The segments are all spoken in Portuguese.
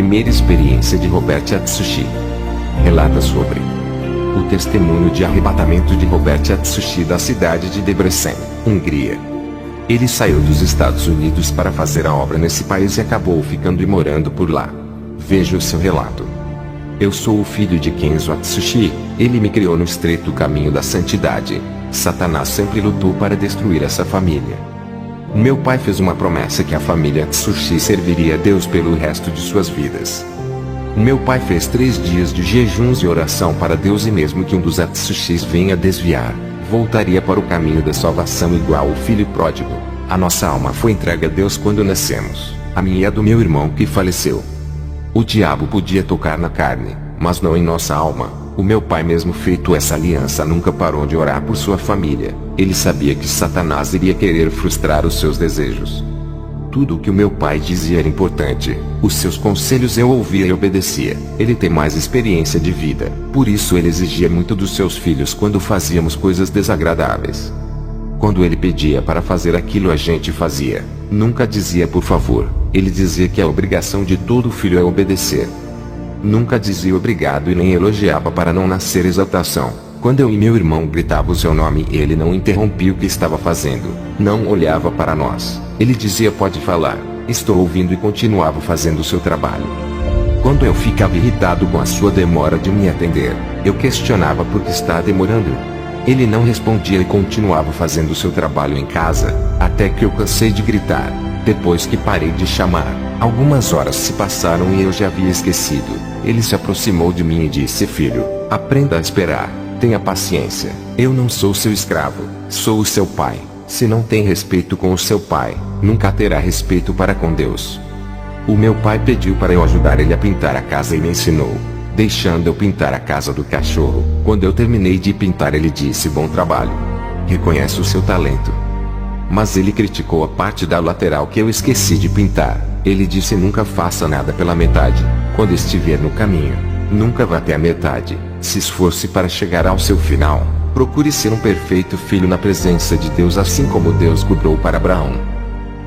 primeira experiência de Robert Atsushi. Relata sobre o testemunho de arrebatamento de Robert Atsushi da cidade de Debrecen, Hungria. Ele saiu dos Estados Unidos para fazer a obra nesse país e acabou ficando e morando por lá. Veja o seu relato. Eu sou o filho de Kenzo Atsushi, ele me criou no estreito caminho da santidade. Satanás sempre lutou para destruir essa família. Meu pai fez uma promessa que a família Atsushi serviria a Deus pelo resto de suas vidas. Meu pai fez 3 dias de jejuns e oração para Deus e mesmo que um dos Atsushis venha desviar, voltaria para o caminho da salvação igual o filho pródigo. A nossa alma foi entregue a Deus quando nascemos, a minha e a do meu irmão que faleceu. O diabo podia tocar na carne, mas não em nossa alma. O meu pai, mesmo feito essa aliança, nunca parou de orar por sua família. Ele sabia que Satanás iria querer frustrar os seus desejos. Tudo o que o meu pai dizia era importante. Os seus conselhos eu ouvia e obedecia. Ele tem mais experiência de vida, por isso ele exigia muito dos seus filhos quando fazíamos coisas desagradáveis. Quando ele pedia para fazer aquilo, a gente fazia. Nunca dizia por favor. Ele dizia que a obrigação de todo filho é obedecer. Nunca dizia obrigado e nem elogiava para não nascer exaltação. Quando eu e meu irmão gritavam o seu nome, ele não interrompia o que estava fazendo. Não olhava para nós. Ele dizia pode falar, estou ouvindo, e continuava fazendo o seu trabalho. Quando eu ficava irritado com a sua demora de me atender, eu questionava por que está demorando. Ele não respondia e continuava fazendo o seu trabalho em casa, até que eu cansei de gritar. Depois que parei de chamar, algumas horas se passaram e eu já havia esquecido. Ele se aproximou de mim e disse: filho, aprenda a esperar, tenha paciência. Eu não sou seu escravo, sou o seu pai. Se não tem respeito com o seu pai, nunca terá respeito para com Deus. O meu pai pediu para eu ajudar ele a pintar a casa e me ensinou, deixando eu pintar a casa do cachorro. Quando eu terminei de pintar, ele disse: bom trabalho. Reconhece o seu talento. Mas ele criticou a parte da lateral que eu esqueci de pintar. Ele disse: nunca faça nada pela metade. Quando estiver no caminho, nunca vá até a metade. Se esforce para chegar ao seu final. Procure ser um perfeito filho na presença de Deus, assim como Deus cobrou para Abraão.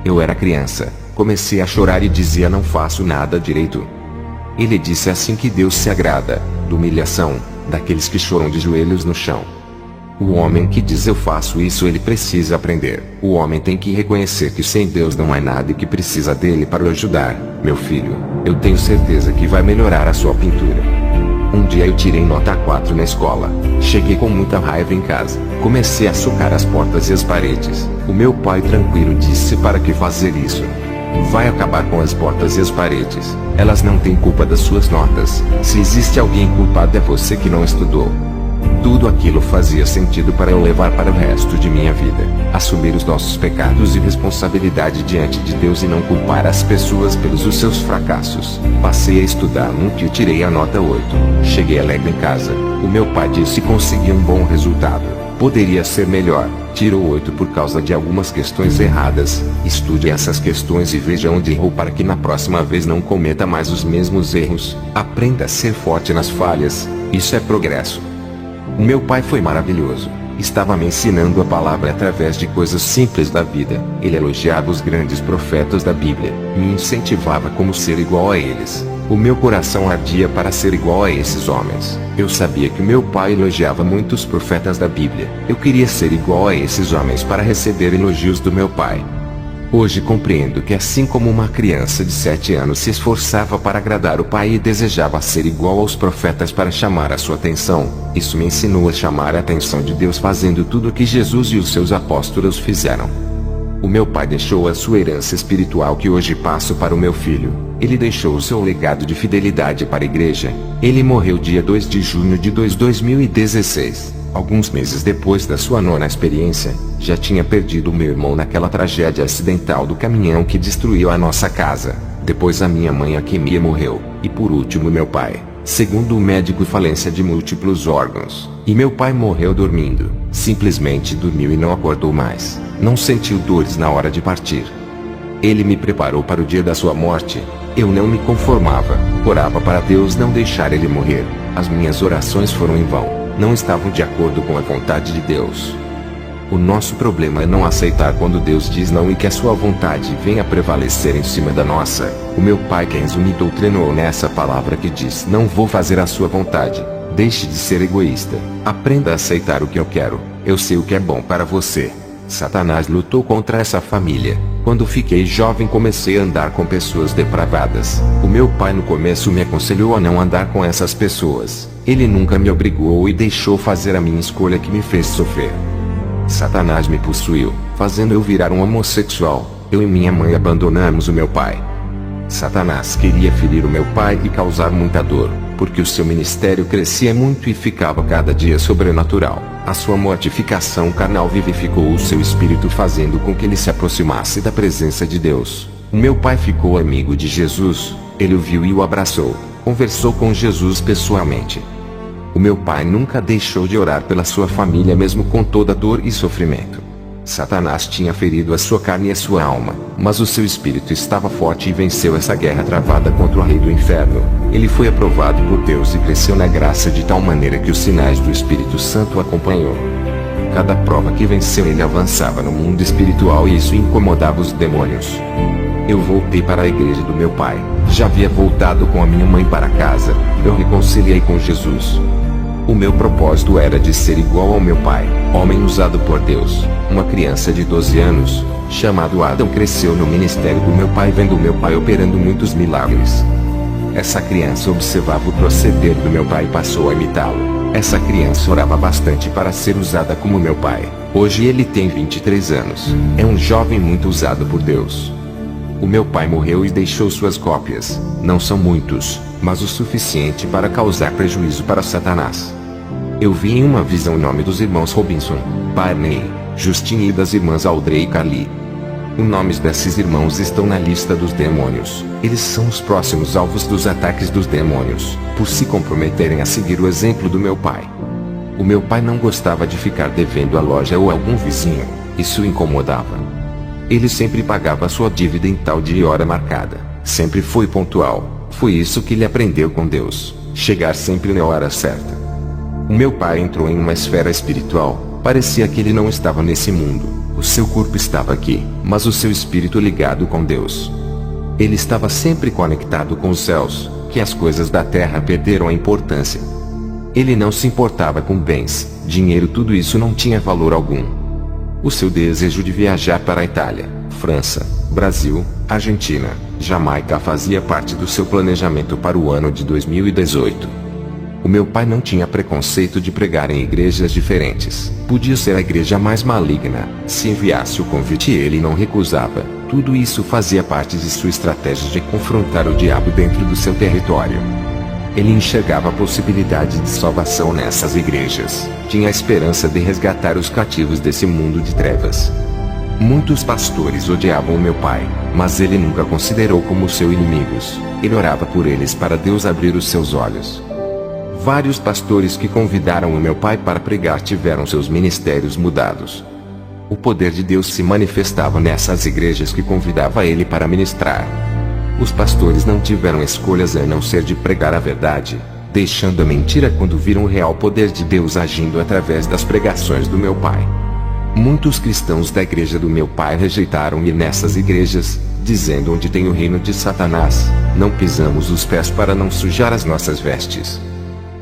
Eu era criança, comecei a chorar e dizia: não faço nada direito. Ele disse: assim que Deus se agrada, da humilhação, daqueles que choram de joelhos no chão. O homem que diz eu faço isso, ele precisa aprender. O homem tem que reconhecer que sem Deus não há nada e que precisa dele para o ajudar. Meu filho, eu tenho certeza que vai melhorar a sua pintura. Um dia eu tirei nota 4 na escola. Cheguei com muita raiva em casa. Comecei a socar as portas e as paredes. O meu pai, tranquilo, disse: para que fazer isso? Vai acabar com as portas e as paredes. Elas não têm culpa das suas notas. Se existe alguém culpado, é você que não estudou. Tudo aquilo fazia sentido para eu levar para o resto de minha vida. Assumir os nossos pecados e responsabilidade diante de Deus e não culpar as pessoas pelos os seus fracassos. Passei a estudar muito e tirei a nota 8. Cheguei alegre em casa. O meu pai disse que consegui um bom resultado. Poderia ser melhor. Tirou 8 por causa de algumas questões erradas. Estude essas questões e veja onde errou para que na próxima vez não cometa mais os mesmos erros. Aprenda a ser forte nas falhas. Isso é progresso. O meu pai foi maravilhoso. Estava me ensinando a palavra através de coisas simples da vida. Ele elogiava os grandes profetas da Bíblia. Me incentivava como ser igual a eles. O meu coração ardia para ser igual a esses homens. Eu sabia que meu pai elogiava muitos profetas da Bíblia. Eu queria ser igual a esses homens para receber elogios do meu pai. Hoje compreendo que assim como uma criança de 7 anos se esforçava para agradar o pai e desejava ser igual aos profetas para chamar a sua atenção, isso me ensinou a chamar a atenção de Deus fazendo tudo o que Jesus e os seus apóstolos fizeram. O meu pai deixou a sua herança espiritual que hoje passo para o meu filho. Ele deixou o seu legado de fidelidade para a igreja. Ele morreu dia 2 de junho de 2016. Alguns meses depois da sua 9ª experiência, já tinha perdido meu irmão naquela tragédia acidental do caminhão que destruiu a nossa casa. Depois a minha mãe, a Kemia, morreu. E por último meu pai. Segundo o médico, falência de múltiplos órgãos. E meu pai morreu dormindo. Simplesmente dormiu e não acordou mais. Não sentiu dores na hora de partir. Ele me preparou para o dia da sua morte. Eu não me conformava. Orava para Deus não deixar ele morrer. As minhas orações foram em vão. Não estavam de acordo com a vontade de Deus. O nosso problema é não aceitar quando Deus diz não e que a sua vontade venha prevalecer em cima da nossa. O meu pai Kenzo me doutrinou nessa palavra que diz: não vou fazer a sua vontade. Deixe de ser egoísta. Aprenda a aceitar o que eu quero. Eu sei o que é bom para você. Satanás lutou contra essa família. Quando fiquei jovem comecei a andar com pessoas depravadas. O meu pai no começo me aconselhou a não andar com essas pessoas. Ele nunca me obrigou e deixou fazer a minha escolha que me fez sofrer. Satanás me possuiu, fazendo eu virar um homossexual. Eu e minha mãe abandonamos o meu pai. Satanás queria ferir o meu pai e causar muita dor, porque o seu ministério crescia muito e ficava cada dia sobrenatural. A sua mortificação carnal vivificou o seu espírito, fazendo com que ele se aproximasse da presença de Deus. O meu pai ficou amigo de Jesus, ele o viu e o abraçou, conversou com Jesus pessoalmente. O meu pai nunca deixou de orar pela sua família mesmo com toda dor e sofrimento. Satanás tinha ferido a sua carne e a sua alma, mas o seu espírito estava forte e venceu essa guerra travada contra o rei do inferno. Ele foi aprovado por Deus e cresceu na graça de tal maneira que os sinais do Espírito Santo o acompanhou. Cada prova que venceu ele avançava no mundo espiritual e isso incomodava os demônios. Eu voltei para a igreja do meu pai. Já havia voltado com a minha mãe para casa. Eu reconciliei com Jesus. O meu propósito era de ser igual ao meu pai, homem usado por Deus. Uma criança de 12 anos, chamado Adam, cresceu no ministério do meu pai vendo meu pai operando muitos milagres. Essa criança observava o proceder do meu pai e passou a imitá-lo. Essa criança orava bastante para ser usada como meu pai. Hoje ele tem 23 anos. É um jovem muito usado por Deus. O meu pai morreu e deixou suas cópias. Não são muitos, mas o suficiente para causar prejuízo para Satanás. Eu vi em uma visão o nome dos irmãos Robinson, Barney, Justine e das irmãs Audrey e Carly. Os nomes desses irmãos estão na lista dos demônios. Eles são os próximos alvos dos ataques dos demônios, por se comprometerem a seguir o exemplo do meu pai. O meu pai não gostava de ficar devendo a loja ou algum vizinho. Isso o incomodava. Ele sempre pagava sua dívida em tal dia e hora marcada. Sempre foi pontual. Foi isso que ele aprendeu com Deus. Chegar sempre na hora certa. O meu pai entrou em uma esfera espiritual. Parecia que ele não estava nesse mundo. O seu corpo estava aqui, mas o seu espírito ligado com Deus. Ele estava sempre conectado com os céus, que as coisas da terra perderam a importância. Ele não se importava com bens, dinheiro, tudo isso não tinha valor algum. O seu desejo de viajar para a Itália, França, Brasil, Argentina, Jamaica fazia parte do seu planejamento para o ano de 2018. O meu pai não tinha preconceito de pregar em igrejas diferentes. Podia ser a igreja mais maligna. Se enviasse o convite ele não recusava. Tudo isso fazia parte de sua estratégia de confrontar o diabo dentro do seu território. Ele enxergava a possibilidade de salvação nessas igrejas. Tinha a esperança de resgatar os cativos desse mundo de trevas. Muitos pastores odiavam o meu pai, mas ele nunca considerou como seus inimigos. Ele orava por eles para Deus abrir os seus olhos. Vários pastores que convidaram o meu pai para pregar tiveram seus ministérios mudados. O poder de Deus se manifestava nessas igrejas que convidava ele para ministrar. Os pastores não tiveram escolhas a não ser de pregar a verdade, deixando a mentira quando viram o real poder de Deus agindo através das pregações do meu pai. Muitos cristãos da igreja do meu pai rejeitaram ir nessas igrejas, dizendo: onde tem o reino de Satanás, não pisamos os pés para não sujar as nossas vestes.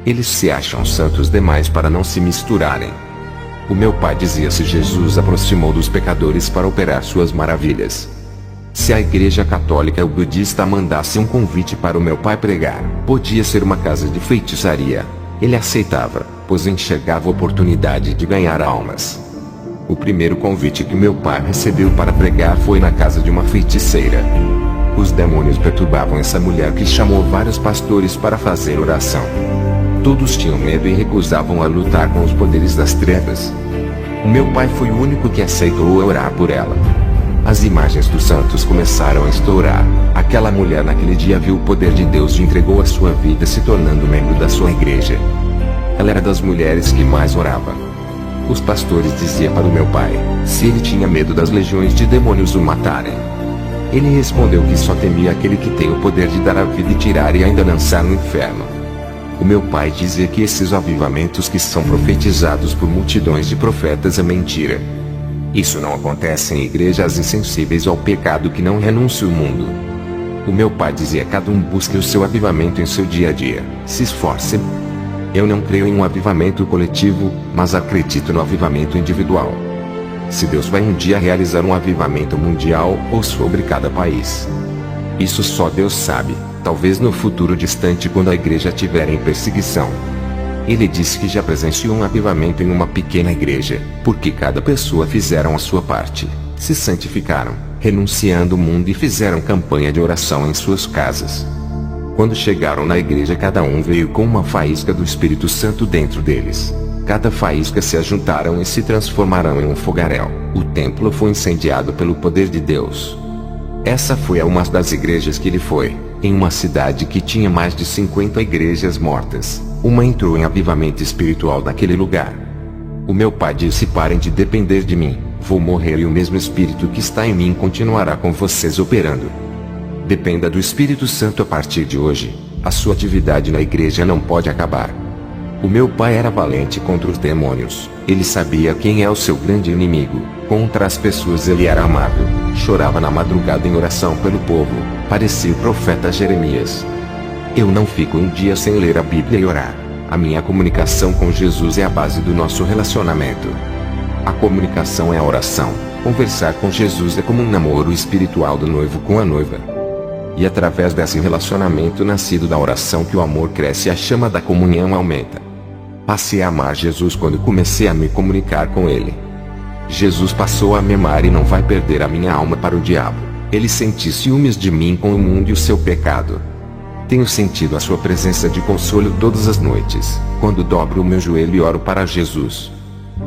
Eles se acham santos demais para não se misturarem. O meu pai dizia: se Jesus aproximou dos pecadores para operar suas maravilhas. Se a igreja católica ou budista mandasse um convite para o meu pai pregar, podia ser uma casa de feitiçaria. Ele aceitava, pois enxergava a oportunidade de ganhar almas. O primeiro convite que meu pai recebeu para pregar foi na casa de uma feiticeira. Os demônios perturbavam essa mulher, que chamou vários pastores para fazer oração. Todos tinham medo e recusavam a lutar com os poderes das trevas. O meu pai foi o único que aceitou orar por ela. As imagens dos santos começaram a estourar. Aquela mulher naquele dia viu o poder de Deus e entregou a sua vida, se tornando membro da sua igreja. Ela era das mulheres que mais orava. Os pastores diziam para o meu pai se ele tinha medo das legiões de demônios o matarem. Ele respondeu que só temia aquele que tem o poder de dar a vida e tirar e ainda lançar no inferno. O meu pai dizia que esses avivamentos que são profetizados por multidões de profetas é mentira. Isso não acontece em igrejas insensíveis ao pecado que não renuncia o mundo. O meu pai dizia: cada um busque o seu avivamento em seu dia a dia, se esforce. Eu não creio em um avivamento coletivo, mas acredito no avivamento individual. Se Deus vai um dia realizar um avivamento mundial ou sobre cada país, isso só Deus sabe, talvez no futuro distante quando a igreja estiver em perseguição. Ele disse que já presenciou um avivamento em uma pequena igreja, porque cada pessoa fizeram a sua parte, se santificaram, renunciando o mundo e fizeram campanha de oração em suas casas. Quando chegaram na igreja, cada um veio com uma faísca do Espírito Santo dentro deles. Cada faísca se ajuntaram e se transformaram em um fogaréu. O templo foi incendiado pelo poder de Deus. Essa foi uma das igrejas que ele foi, em uma cidade que tinha mais de 50 igrejas mortas. Uma entrou em avivamento espiritual naquele lugar. O meu pai disse: parem de depender de mim, vou morrer e o mesmo Espírito que está em mim continuará com vocês operando. Dependa do Espírito Santo a partir de hoje, a sua atividade na igreja não pode acabar. O meu pai era valente contra os demônios, ele sabia quem é o seu grande inimigo. Contra as pessoas ele era amável, chorava na madrugada em oração pelo povo, parecia o profeta Jeremias. Eu não fico um dia sem ler a Bíblia e orar. A minha comunicação com Jesus é a base do nosso relacionamento. A comunicação é a oração. Conversar com Jesus é como um namoro espiritual do noivo com a noiva. E através desse relacionamento nascido da oração que o amor cresce e a chama da comunhão aumenta. Passei a amar Jesus quando comecei a me comunicar com Ele. Jesus passou a me amar e não vai perder a minha alma para o diabo. Ele sente ciúmes de mim com o mundo e o seu pecado. Tenho sentido a sua presença de consolo todas as noites, quando dobro o meu joelho e oro para Jesus.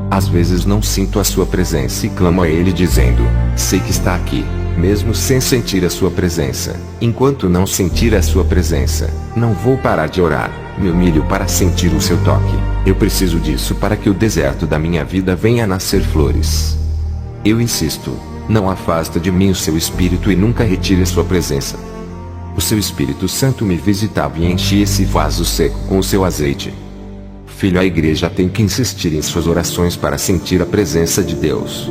Às vezes não sinto a sua presença e clamo a Ele dizendo: sei que está aqui, mesmo sem sentir a sua presença. Enquanto não sentir a sua presença, não vou parar de orar. Me humilho para sentir o seu toque. Eu preciso disso para que o deserto da minha vida venha a nascer flores. Eu insisto, não afasta de mim o seu Espírito e nunca retire a sua presença. O seu Espírito Santo me visitava e enchia esse vaso seco com o seu azeite. Filho, a igreja tem que insistir em suas orações para sentir a presença de Deus.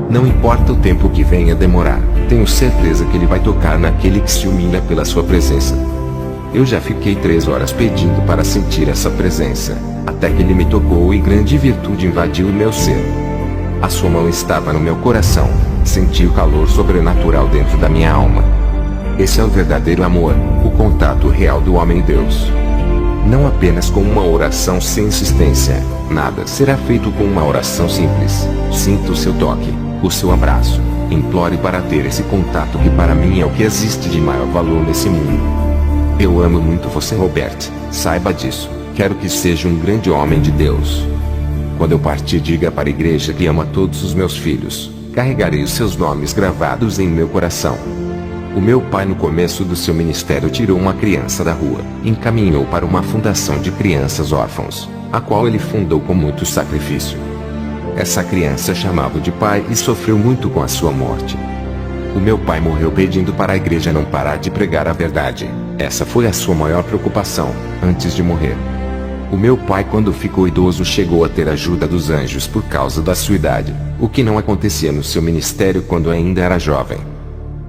Não importa o tempo que venha demorar, tenho certeza que Ele vai tocar naquele que se humilha pela sua presença. Eu já fiquei 3 horas pedindo para sentir essa presença, até que Ele me tocou e grande virtude invadiu o meu ser. A sua mão estava no meu coração, senti o calor sobrenatural dentro da minha alma. Esse é o verdadeiro amor, o contato real do homem e Deus. Não apenas com uma oração sem insistência, nada será feito com uma oração simples. Sinta o seu toque, o seu abraço, implore para ter esse contato que para mim é o que existe de maior valor nesse mundo. Eu amo muito você, Robert, saiba disso, quero que seja um grande homem de Deus. Quando eu partir, diga para a igreja que amo a todos os meus filhos, carregarei os seus nomes gravados em meu coração. O meu pai, no começo do seu ministério, tirou uma criança da rua, encaminhou para uma fundação de crianças órfãos, a qual ele fundou com muito sacrifício. Essa criança chamava de pai e sofreu muito com a sua morte. O meu pai morreu pedindo para a igreja não parar de pregar a verdade. Essa foi a sua maior preocupação, antes de morrer. O meu pai, quando ficou idoso, chegou a ter a ajuda dos anjos por causa da sua idade, o que não acontecia no seu ministério quando ainda era jovem.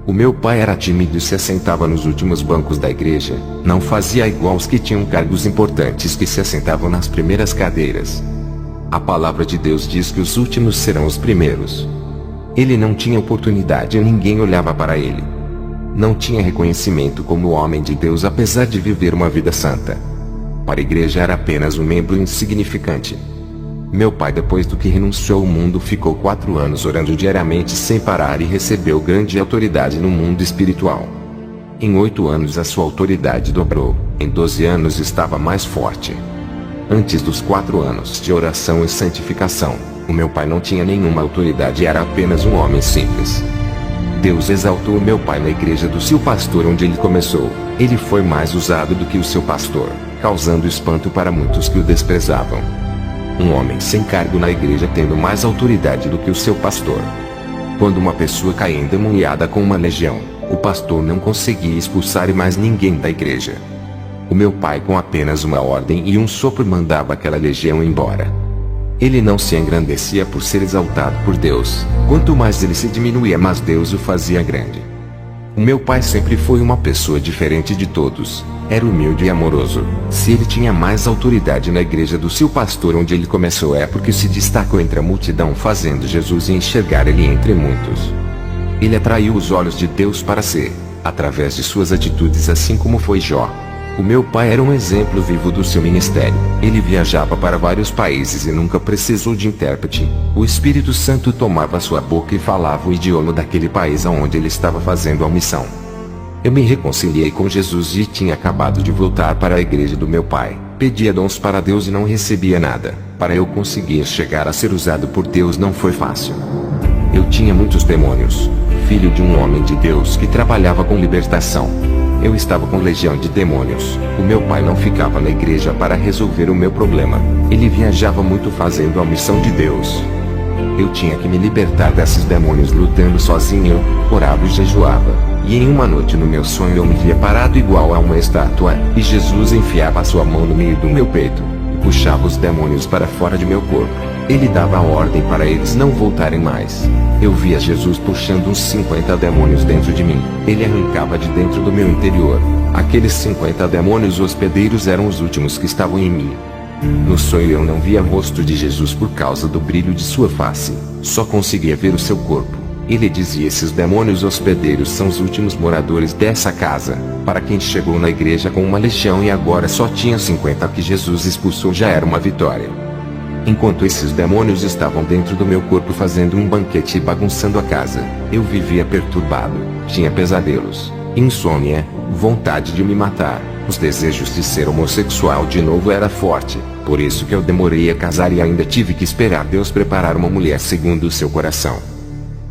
O meu pai era tímido e se assentava nos últimos bancos da igreja, não fazia igual os que tinham cargos importantes que se assentavam nas primeiras cadeiras. A palavra de Deus diz que os últimos serão os primeiros. Ele não tinha oportunidade e ninguém olhava para ele. Não tinha reconhecimento como homem de Deus, apesar de viver uma vida santa. Para a igreja era apenas um membro insignificante. Meu pai, depois do que renunciou ao mundo, ficou 4 anos orando diariamente sem parar e recebeu grande autoridade no mundo espiritual. Em 8 anos a sua autoridade dobrou, em 12 anos estava mais forte. Antes dos 4 anos de oração e santificação, o meu pai não tinha nenhuma autoridade e era apenas um homem simples. Deus exaltou o meu pai na igreja do seu pastor onde ele começou. Ele foi mais usado do que o seu pastor, causando espanto para muitos que o desprezavam. Um homem sem cargo na igreja tendo mais autoridade do que o seu pastor. Quando uma pessoa caía endemoniada com uma legião, o pastor não conseguia expulsar mais ninguém da igreja. O meu pai, com apenas uma ordem e um sopro, mandava aquela legião embora. Ele não se engrandecia por ser exaltado por Deus. Quanto mais ele se diminuía, mais Deus o fazia grande. O meu pai sempre foi uma pessoa diferente de todos. Era humilde e amoroso. Se ele tinha mais autoridade na igreja do seu pastor onde ele começou, é porque se destacou entre a multidão, fazendo Jesus enxergar ele entre muitos. Ele atraiu os olhos de Deus para si, através de suas atitudes, assim como foi Jó. O meu pai era um exemplo vivo do seu ministério. Ele viajava para vários países e nunca precisou de intérprete. O Espírito Santo tomava sua boca e falava o idioma daquele país aonde ele estava fazendo a missão. Eu me reconciliei com Jesus e tinha acabado de voltar para a igreja do meu pai. Pedia dons para Deus e não recebia nada. Para eu conseguir chegar a ser usado por Deus não foi fácil. Eu tinha muitos demônios. Filho de um homem de Deus que trabalhava com libertação. Eu estava com legião de demônios. O meu pai não ficava na igreja para resolver o meu problema. Ele viajava muito fazendo a missão de Deus. Eu tinha que me libertar desses demônios lutando sozinho. Eu orava e jejuava. E em uma noite no meu sonho eu me via parado igual a uma estátua. E Jesus enfiava a sua mão no meio do meu peito. E puxava os demônios para fora de meu corpo. Ele dava a ordem para eles não voltarem mais. Eu via Jesus puxando uns 50 demônios dentro de mim. Ele arrancava de dentro do meu interior. Aqueles 50 demônios hospedeiros eram os últimos que estavam em mim. No sonho eu não via o rosto de Jesus por causa do brilho de sua face. Só conseguia ver o seu corpo. Ele dizia: esses demônios hospedeiros são os últimos moradores dessa casa. Para quem chegou na igreja com uma legião e agora só tinha 50 que Jesus expulsou, já era uma vitória. Enquanto esses demônios estavam dentro do meu corpo fazendo um banquete e bagunçando a casa, eu vivia perturbado, tinha pesadelos, insônia, vontade de me matar. Os desejos de ser homossexual de novo era forte, por isso que eu demorei a casar e ainda tive que esperar Deus preparar uma mulher segundo o seu coração.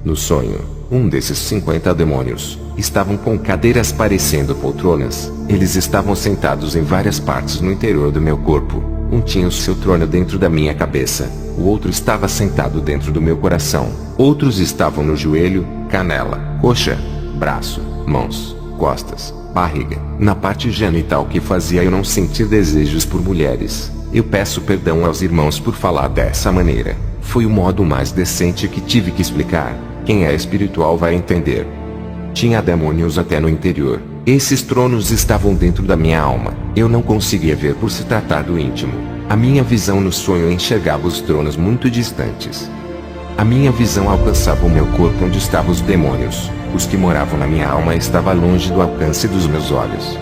No sonho, um desses 50 demônios estavam com cadeiras parecendo poltronas. Eles estavam sentados em várias partes no interior do meu corpo. Um tinha o seu trono dentro da minha cabeça, o outro estava sentado dentro do meu coração. Outros estavam no joelho, canela, coxa, braço, mãos, costas, barriga, na parte genital que fazia eu não sentir desejos por mulheres. Eu peço perdão aos irmãos por falar dessa maneira. Foi o modo mais decente que tive que explicar. Quem é espiritual vai entender. Tinha demônios até no interior. Esses tronos estavam dentro da minha alma. Eu não conseguia ver por se tratar do íntimo. A minha visão no sonho enxergava os tronos muito distantes. A minha visão alcançava o meu corpo onde estavam os demônios. Os que moravam na minha alma estavam longe do alcance dos meus olhos.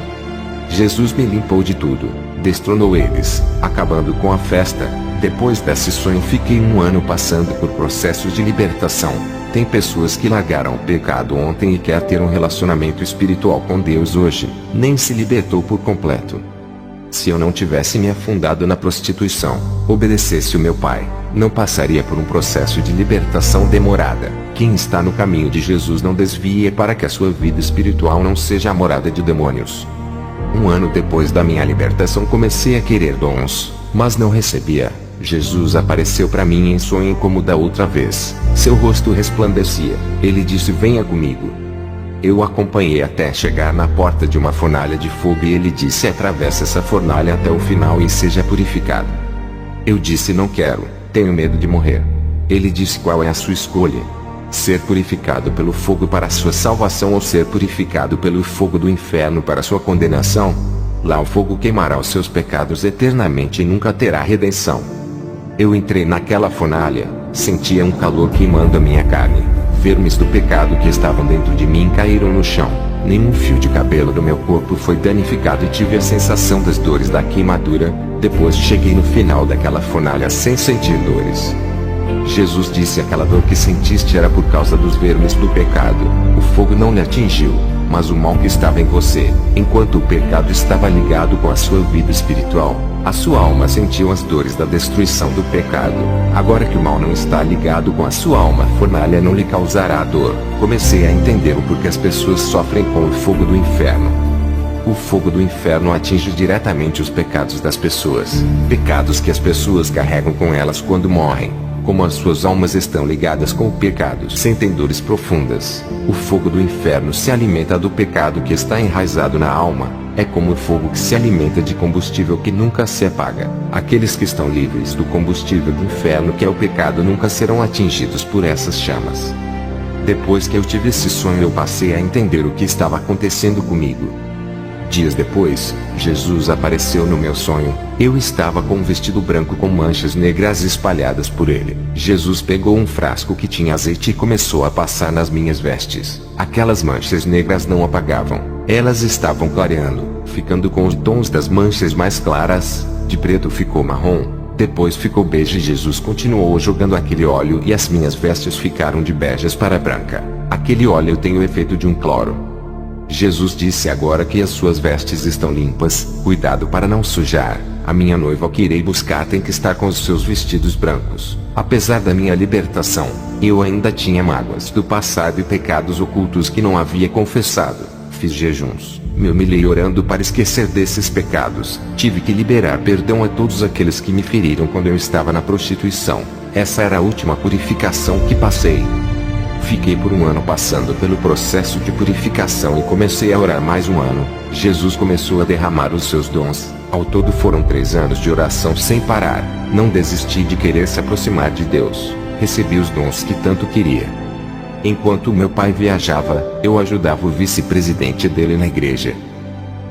Jesus me limpou de tudo, destronou eles, acabando com a festa. Depois desse sonho fiquei 1 ano passando por processos de libertação. Tem pessoas que largaram o pecado ontem e quer ter um relacionamento espiritual com Deus hoje, nem se libertou por completo. Se eu não tivesse me afundado na prostituição, obedecesse o meu pai, não passaria por um processo de libertação demorada. Quem está no caminho de Jesus não desvie para que a sua vida espiritual não seja a morada de demônios. 1 ano depois da minha libertação comecei a querer dons, mas não recebia. Jesus apareceu para mim em sonho como da outra vez. Seu rosto resplandecia. Ele disse: venha comigo. Eu o acompanhei até chegar na porta de uma fornalha de fogo e ele disse: atravesse essa fornalha até o final e seja purificado. Eu disse: não quero, tenho medo de morrer. Ele disse: qual é a sua escolha? Ser purificado pelo fogo para a sua salvação ou ser purificado pelo fogo do inferno para a sua condenação? Lá o fogo queimará os seus pecados eternamente e nunca terá redenção. Eu entrei naquela fornalha, sentia um calor queimando a minha carne. Vermes do pecado que estavam dentro de mim caíram no chão. Nenhum fio de cabelo do meu corpo foi danificado e tive a sensação das dores da queimadura. Depois cheguei no final daquela fornalha sem sentir dores. Jesus disse: aquela dor que sentiste era por causa dos vermes do pecado. O fogo não lhe atingiu, mas o mal que estava em você. Enquanto o pecado estava ligado com a sua vida espiritual, a sua alma sentiu as dores da destruição do pecado. Agora que o mal não está ligado com a sua alma, a fornalha não lhe causará dor. Comecei a entender o porquê as pessoas sofrem com o fogo do inferno. O fogo do inferno atinge diretamente os pecados das pessoas. Pecados que as pessoas carregam com elas quando morrem. como as suas almas estão ligadas com o pecado, sentem dores profundas. O fogo do inferno se alimenta do pecado que está enraizado na alma. É como o fogo que se alimenta de combustível que nunca se apaga. Aqueles que estão livres do combustível do inferno, que é o pecado, nunca serão atingidos por essas chamas. Depois que eu tive esse sonho, eu passei a entender o que estava acontecendo comigo. Dias depois, Jesus apareceu no meu sonho. Eu estava com um vestido branco com manchas negras espalhadas por ele. Jesus pegou um frasco que tinha azeite e começou a passar nas minhas vestes. Aquelas manchas negras não apagavam. Elas estavam clareando, ficando com os tons das manchas mais claras. De preto ficou marrom, depois ficou bege e Jesus continuou jogando aquele óleo e as minhas vestes ficaram de beijas para branca. Aquele óleo tem o efeito de um cloro. Jesus disse: agora que as suas vestes estão limpas, cuidado para não sujar. A minha noiva que irei buscar tem que estar com os seus vestidos brancos. Apesar da minha libertação, eu ainda tinha mágoas do passado e pecados ocultos que não havia confessado. Fiz jejuns, me humilhei orando para esquecer desses pecados. Tive que liberar perdão a todos aqueles que me feriram quando eu estava na prostituição. Essa era a última purificação que passei. Fiquei por um ano passando pelo processo de purificação e comecei a orar mais um ano. Jesus começou a derramar os seus dons. Ao todo foram 3 anos de oração sem parar. Não desisti de querer se aproximar de Deus. Recebi os dons que tanto queria. Enquanto meu pai viajava, eu ajudava o vice-presidente dele na igreja.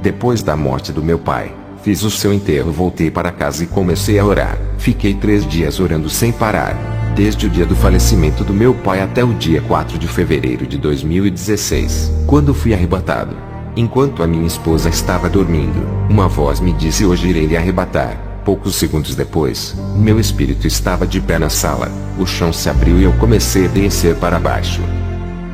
Depois da morte do meu pai, fiz o seu enterro, voltei para casa e comecei a orar. Fiquei 3 dias orando sem parar. Desde o dia do falecimento do meu pai até o dia 4 de fevereiro de 2016, quando fui arrebatado. Enquanto a minha esposa estava dormindo, uma voz me disse: hoje irei lhe arrebatar. Poucos segundos depois, meu espírito estava de pé na sala. O chão se abriu e eu comecei a descer para baixo.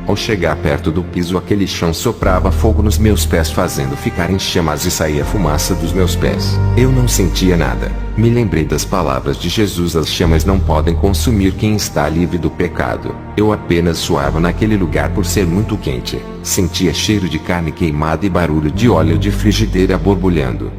Ao chegar perto do piso, aquele chão soprava fogo nos meus pés, fazendo ficar em chamas, e saía fumaça dos meus pés. Eu não sentia nada. Me lembrei das palavras de Jesus: as chamas não podem consumir quem está livre do pecado. Eu apenas suava naquele lugar por ser muito quente. Sentia cheiro de carne queimada e barulho de óleo de frigideira borbulhando.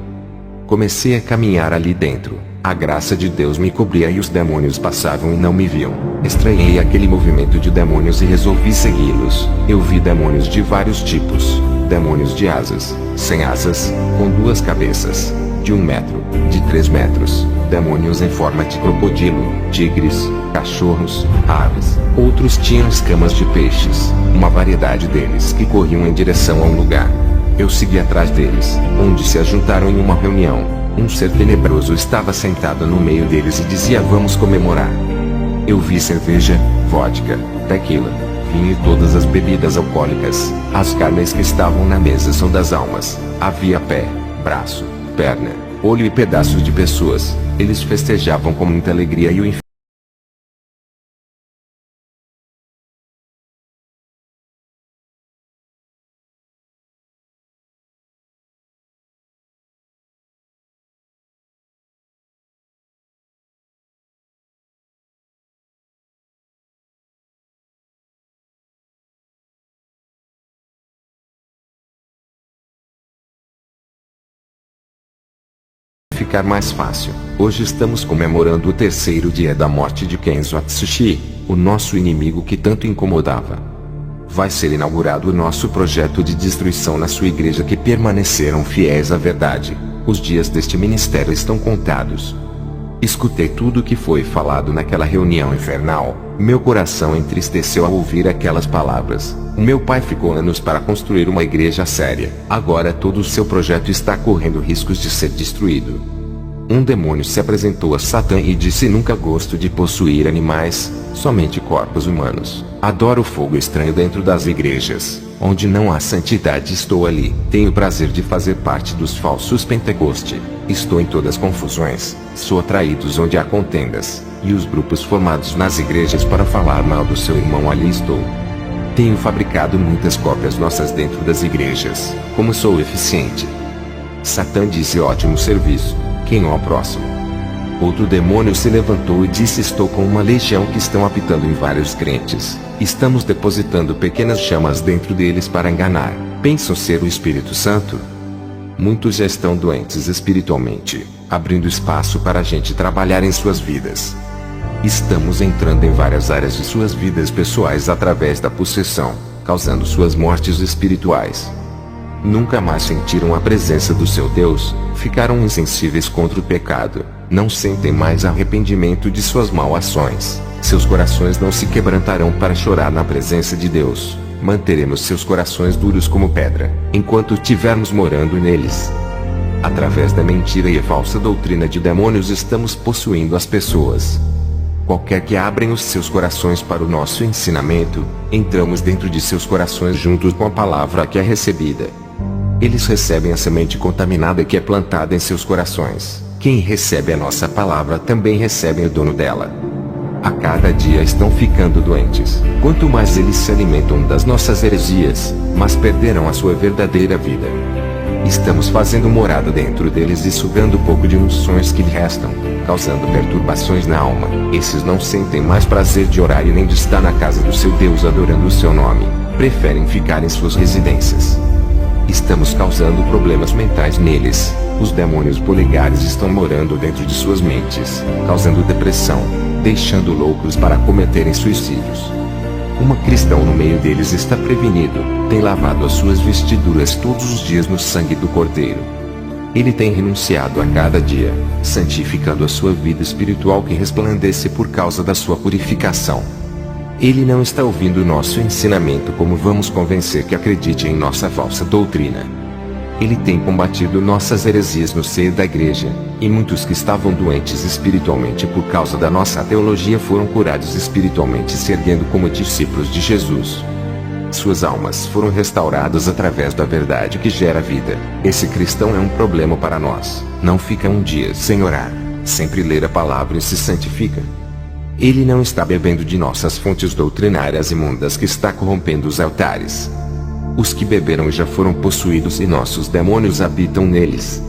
Comecei a caminhar ali dentro. A graça de Deus me cobria e os demônios passavam e não me viam. Estranhei aquele movimento de demônios e resolvi segui-los. Eu vi demônios de vários tipos. Demônios de asas, sem asas, com 2 cabeças, de 1 metro, de 3 metros. Demônios em forma de crocodilo, tigres, cachorros, aves. Outros tinham escamas de peixes. Uma variedade deles que corriam em direção a um lugar. Eu segui atrás deles, onde se ajuntaram em uma reunião. Um ser tenebroso estava sentado no meio deles e dizia: vamos comemorar. Eu vi cerveja, vodka, tequila, vinho e todas as bebidas alcoólicas. As carnes que estavam na mesa são das almas. Havia pé, braço, perna, olho e pedaços de pessoas. Eles festejavam com muita alegria e o inferno ficar mais fácil. Hoje estamos comemorando o 3º dia da morte de Kenzo Atsushi, o nosso inimigo que tanto incomodava. Vai ser inaugurado o nosso projeto de destruição na sua igreja, que permaneceram fiéis à verdade. Os dias deste ministério estão contados. Escutei tudo o que foi falado naquela reunião infernal. Meu coração entristeceu ao ouvir aquelas palavras. O meu pai ficou anos para construir uma igreja séria. Agora todo o seu projeto está correndo riscos de ser destruído. Um demônio se apresentou a Satã e disse: nunca gosto de possuir animais, somente corpos humanos. Adoro o fogo estranho dentro das igrejas. Onde não há santidade, estou ali. Tenho prazer de fazer parte dos falsos Pentecoste. Estou em todas as confusões. Sou atraídos onde há contendas. E os grupos formados nas igrejas para falar mal do seu irmão, ali estou. Tenho fabricado muitas cópias nossas dentro das igrejas. Como sou eficiente. Satã disse: ótimo serviço. Quem é o próximo? Outro demônio se levantou e disse: estou com uma legião que estão apitando em vários crentes. Estamos depositando pequenas chamas dentro deles para enganar. Pensam ser o Espírito Santo? Muitos já estão doentes espiritualmente, abrindo espaço para a gente trabalhar em suas vidas. Estamos entrando em várias áreas de suas vidas pessoais através da possessão, causando suas mortes espirituais. Nunca mais sentiram a presença do seu Deus, ficaram insensíveis contra o pecado, não sentem mais arrependimento de suas mal-ações, seus corações não se quebrantarão para chorar na presença de Deus, manteremos seus corações duros como pedra, enquanto estivermos morando neles. Através da mentira e a falsa doutrina de demônios estamos possuindo as pessoas. Qualquer que abrem os seus corações para o nosso ensinamento, entramos dentro de seus corações junto com a palavra que é recebida. Eles recebem a semente contaminada que é plantada em seus corações. Quem recebe a nossa palavra também recebe o dono dela. A cada dia estão ficando doentes. Quanto mais eles se alimentam das nossas heresias, mais perderão a sua verdadeira vida. Estamos fazendo morada dentro deles e sugando um pouco de unções que lhe restam, causando perturbações na alma. Esses não sentem mais prazer de orar e nem de estar na casa do seu Deus adorando o seu nome. Preferem ficar em suas residências. Estamos causando problemas mentais neles. Os demônios polegares estão morando dentro de suas mentes, causando depressão, deixando loucos para cometerem suicídios. Uma cristão no meio deles está prevenido, tem lavado as suas vestiduras todos os dias no sangue do Cordeiro. Ele tem renunciado a cada dia, santificando a sua vida espiritual que resplandece por causa da sua purificação. Ele não está ouvindo nosso ensinamento como vamos convencer que acredite em nossa falsa doutrina. Ele tem combatido nossas heresias no seio da igreja, e muitos que estavam doentes espiritualmente por causa da nossa teologia foram curados espiritualmente se erguendo como discípulos de Jesus. Suas almas foram restauradas através da verdade que gera vida. Esse cristão é um problema para nós. Não fica um dia sem orar, sempre ler a palavra e se santifica. Ele não está bebendo de nossas fontes doutrinárias imundas que está corrompendo os altares. Os que beberam já foram possuídos e nossos demônios habitam neles.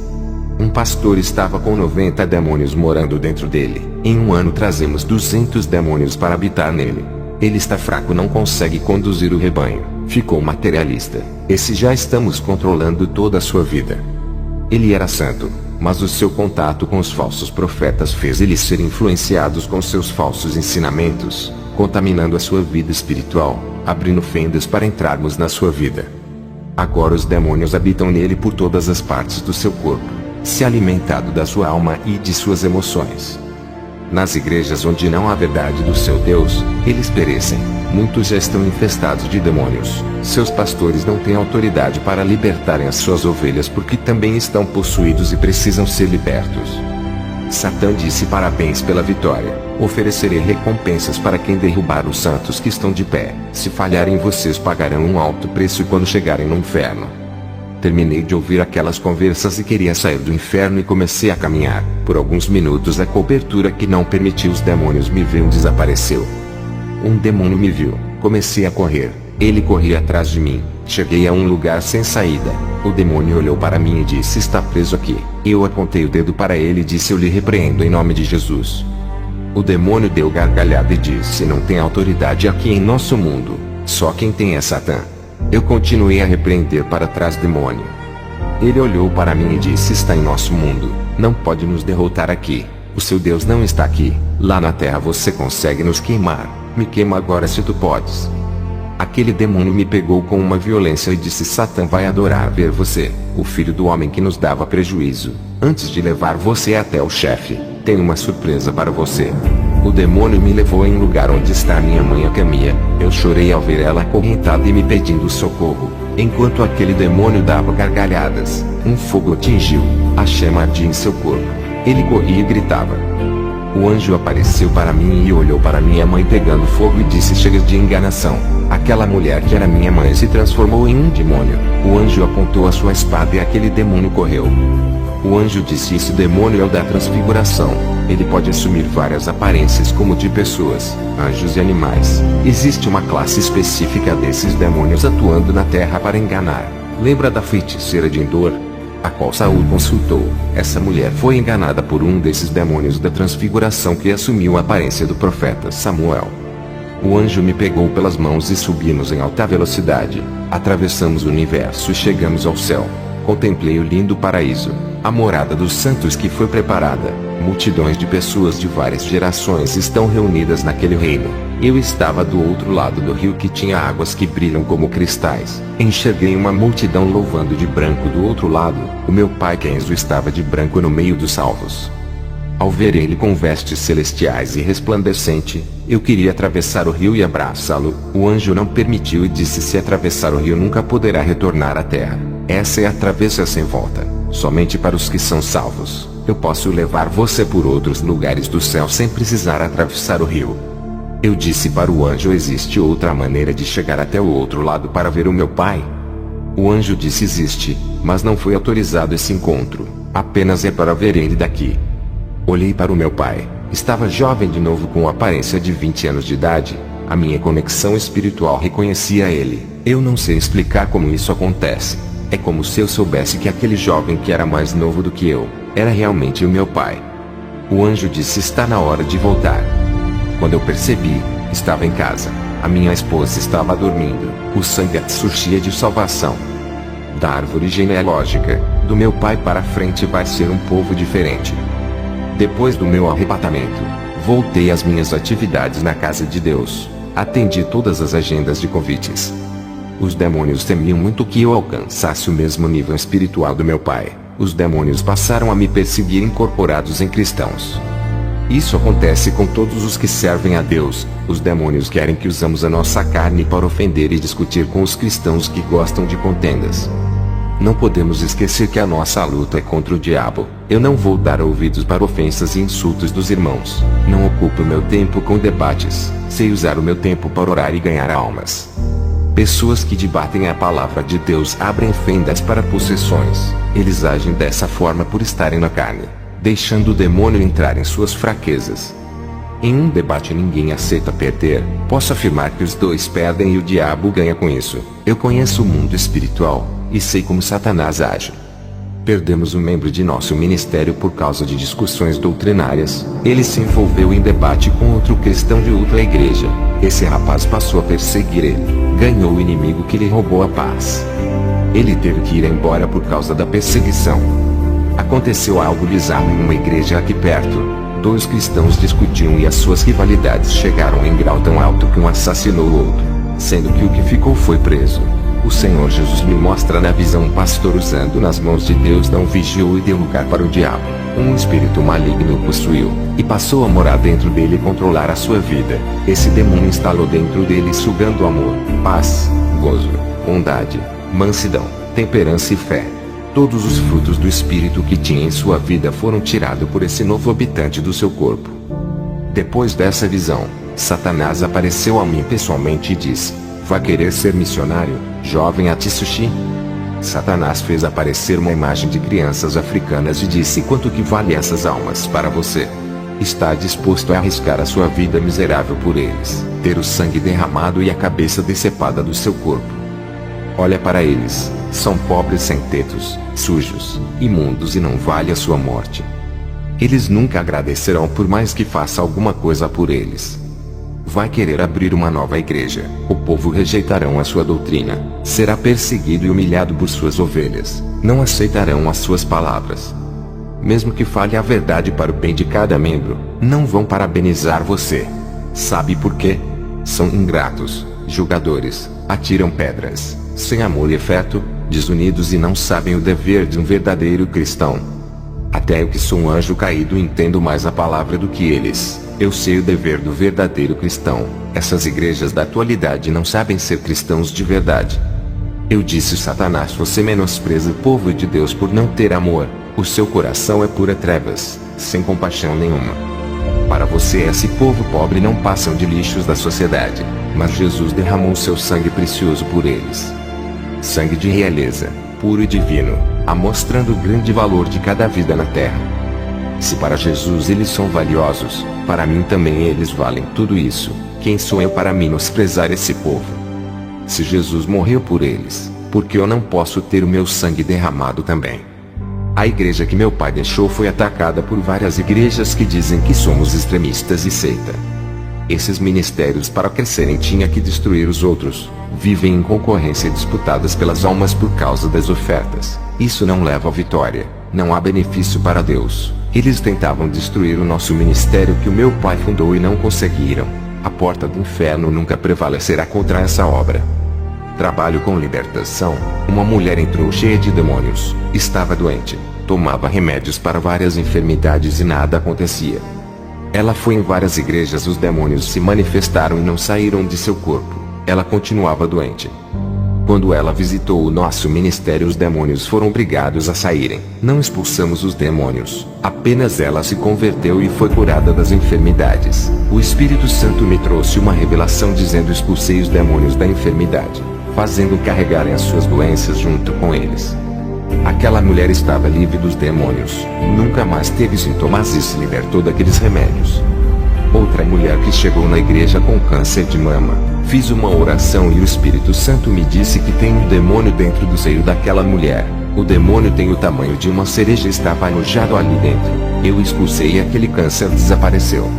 Um pastor estava com 90 demônios morando dentro dele. Em um ano trazemos 200 demônios para habitar nele. Ele está fraco, não consegue conduzir o rebanho. Ficou materialista. Esse já estamos controlando toda a sua vida. Ele era santo, mas o seu contato com os falsos profetas fez ele ser influenciados com seus falsos ensinamentos, contaminando a sua vida espiritual, abrindo fendas para entrarmos na sua vida. Agora os demônios habitam nele por todas as partes do seu corpo, se alimentando da sua alma e de suas emoções. Nas igrejas onde não há verdade do seu Deus, eles perecem. Muitos já estão infestados de demônios. Seus pastores não têm autoridade para libertarem as suas ovelhas porque também estão possuídos e precisam ser libertos. Satã disse: parabéns pela vitória. Oferecerei recompensas para quem derrubar os santos que estão de pé. Se falharem, vocês pagarão um alto preço quando chegarem no inferno. Terminei de ouvir aquelas conversas e queria sair do inferno e comecei a caminhar. Por alguns minutos a cobertura que não permitiu os demônios me verem desapareceu. Um demônio me viu. Comecei a correr. Ele corria atrás de mim. Cheguei a um lugar sem saída. O demônio olhou para mim e disse: está preso aqui. Eu apontei o dedo para ele e disse: eu lhe repreendo em nome de Jesus. O demônio deu gargalhada e disse: não tem autoridade aqui em nosso mundo. Só quem tem é Satã. Eu continuei a repreender para trás demônio. Ele olhou para mim e disse: está em nosso mundo. Não pode nos derrotar aqui. O seu Deus não está aqui. Lá na terra você consegue nos queimar. Me queima agora se tu podes. Aquele demônio me pegou com uma violência e disse: Satã vai adorar ver você, o filho do homem que nos dava prejuízo. Antes de levar você até o chefe, tenho uma surpresa para você. O demônio me levou em um lugar onde está minha mãe a Camia. Eu chorei ao ver ela acorrentada e me pedindo socorro. Enquanto aquele demônio dava gargalhadas, um fogo atingiu, a chama ardia em seu corpo. Ele corria e gritava. O anjo apareceu para mim e olhou para minha mãe pegando fogo e disse: chega de enganação. Aquela mulher que era minha mãe se transformou em um demônio. O anjo apontou a sua espada e aquele demônio correu. O anjo disse: esse demônio é o da transfiguração. Ele pode assumir várias aparências como de pessoas, anjos e animais. Existe uma classe específica desses demônios atuando na terra para enganar. Lembra da feiticeira de Endor, a qual Saul consultou? Essa mulher foi enganada por um desses demônios da transfiguração que assumiu a aparência do profeta Samuel. O anjo me pegou pelas mãos e subimos em alta velocidade. Atravessamos o universo e chegamos ao céu. Contemplei o lindo paraíso. a morada dos santos que foi preparada. Multidões de pessoas de várias gerações estão reunidas naquele reino. Eu estava do outro lado do rio que tinha águas que brilham como cristais. Enxerguei uma multidão louvando de branco do outro lado. O meu pai Kenzo estava de branco no meio dos salvos. Ao ver ele com vestes celestiais e resplandecente, eu queria atravessar o rio e abraçá-lo. O anjo não permitiu e disse: se atravessar o rio nunca poderá retornar à terra. Essa é a travessia sem volta, somente para os que são salvos. Eu posso levar você por outros lugares do céu sem precisar atravessar o rio. Eu disse para o anjo: existe outra maneira de chegar até o outro lado para ver o meu pai? O anjo disse: existe, mas não foi autorizado esse encontro, apenas é para ver ele daqui. Olhei para o meu pai. Estava jovem de novo com aparência de 20 anos de idade. A minha conexão espiritual reconhecia ele. Eu não sei explicar como isso acontece. É como se eu soubesse que aquele jovem que era mais novo do que eu, era realmente o meu pai. O anjo disse: está na hora de voltar. Quando eu percebi, estava em casa. A minha esposa estava dormindo. O sangue surgia de salvação. Da árvore genealógica, do meu pai para frente vai ser um povo diferente. Depois do meu arrebatamento, voltei às minhas atividades na casa de Deus. Atendi todas as agendas de convites. Os demônios temiam muito que eu alcançasse o mesmo nível espiritual do meu pai. Os demônios passaram a me perseguir incorporados em cristãos. Isso acontece com todos os que servem a Deus. Os demônios querem que usamos a nossa carne para ofender e discutir com os cristãos que gostam de contendas. Não podemos esquecer que a nossa luta é contra o diabo. Eu não vou dar ouvidos para ofensas e insultos dos irmãos. Não ocupo meu tempo com debates. Sei usar o meu tempo para orar e ganhar almas. Pessoas que debatem a palavra de Deus abrem fendas para possessões. Eles agem dessa forma por estarem na carne, deixando o demônio entrar em suas fraquezas. Em um debate ninguém aceita perder. Posso afirmar que os dois perdem e o diabo ganha com isso. Eu conheço o mundo espiritual e sei como Satanás age. Perdemos um membro de nosso ministério por causa de discussões doutrinárias. Ele se envolveu em debate com outro cristão de outra igreja. Esse rapaz passou a perseguir ele. Ganhou o inimigo que lhe roubou a paz. Ele teve que ir embora por causa da perseguição. Aconteceu algo bizarro em uma igreja aqui perto. Dois cristãos discutiam e as suas rivalidades chegaram em grau tão alto que um assassinou o outro, sendo que o que ficou foi preso. O Senhor Jesus me mostra na visão um pastor usando nas mãos de Deus não vigiou e deu lugar para o diabo. Um espírito maligno o possuiu, e passou a morar dentro dele e controlar a sua vida. Esse demônio instalou dentro dele sugando amor, paz, gozo, bondade, mansidão, temperança e fé. Todos os frutos do espírito que tinha em sua vida foram tirados por esse novo habitante do seu corpo. Depois dessa visão, Satanás apareceu a mim pessoalmente e disse: vai querer ser missionário, jovem Atsushi? Satanás fez aparecer uma imagem de crianças africanas e disse: quanto que vale essas almas para você? Está disposto a arriscar a sua vida miserável por eles, ter o sangue derramado e a cabeça decepada do seu corpo? Olha para eles, são pobres sem tetos, sujos, imundos e não vale a sua morte. Eles nunca agradecerão por mais que faça alguma coisa por eles. Vai querer abrir uma nova igreja, o povo rejeitarão a sua doutrina, será perseguido e humilhado por suas ovelhas, não aceitarão as suas palavras. Mesmo que fale a verdade para o bem de cada membro, não vão parabenizar você. Sabe por quê? São ingratos, julgadores, atiram pedras, sem amor e afeto, desunidos e não sabem o dever de um verdadeiro cristão. Até eu que sou um anjo caído entendo mais a palavra do que eles. Eu sei o dever do verdadeiro cristão. Essas igrejas da atualidade não sabem ser cristãos de verdade. Eu disse: Satanás, você menospreza o povo de Deus por não ter amor. O seu coração é pura trevas, sem compaixão nenhuma. Para você esse povo pobre não passam de lixos da sociedade, mas Jesus derramou seu sangue precioso por eles. Sangue de realeza, puro e divino, mostrando o grande valor de cada vida na terra. Se para Jesus eles são valiosos, para mim também eles valem tudo isso. Quem sou eu para menosprezar esse povo? Se Jesus morreu por eles, por que eu não posso ter o meu sangue derramado também? A igreja que meu pai deixou foi atacada por várias igrejas que dizem que somos extremistas e seita. Esses ministérios para crescerem tinha que destruir os outros. Vivem em concorrência disputadas pelas almas por causa das ofertas. Isso não leva à vitória. não há benefício para Deus. Eles tentavam destruir o nosso ministério que o meu pai fundou e não conseguiram. A porta do inferno nunca prevalecerá contra essa obra. Trabalho com libertação. Uma mulher entrou cheia de demônios. Estava doente. Tomava remédios para várias enfermidades e nada acontecia. Ela foi em várias igrejas, os demônios se manifestaram e não saíram de seu corpo. Ela continuava doente. Quando ela visitou o nosso ministério, os demônios foram obrigados a saírem. Não expulsamos os demônios. Apenas ela se converteu e foi curada das enfermidades. O Espírito Santo me trouxe uma revelação dizendo: expulsei os demônios da enfermidade, fazendo carregarem as suas doenças junto com eles. Aquela mulher estava livre dos demônios. Nunca mais teve sintomas e se libertou daqueles remédios. Outra mulher que chegou na igreja com câncer de mama. Fiz uma oração e o Espírito Santo me disse que tem um demônio dentro do seio daquela mulher. O demônio tem o tamanho de uma cereja e estava alojado ali dentro. Eu expulsei e aquele câncer desapareceu.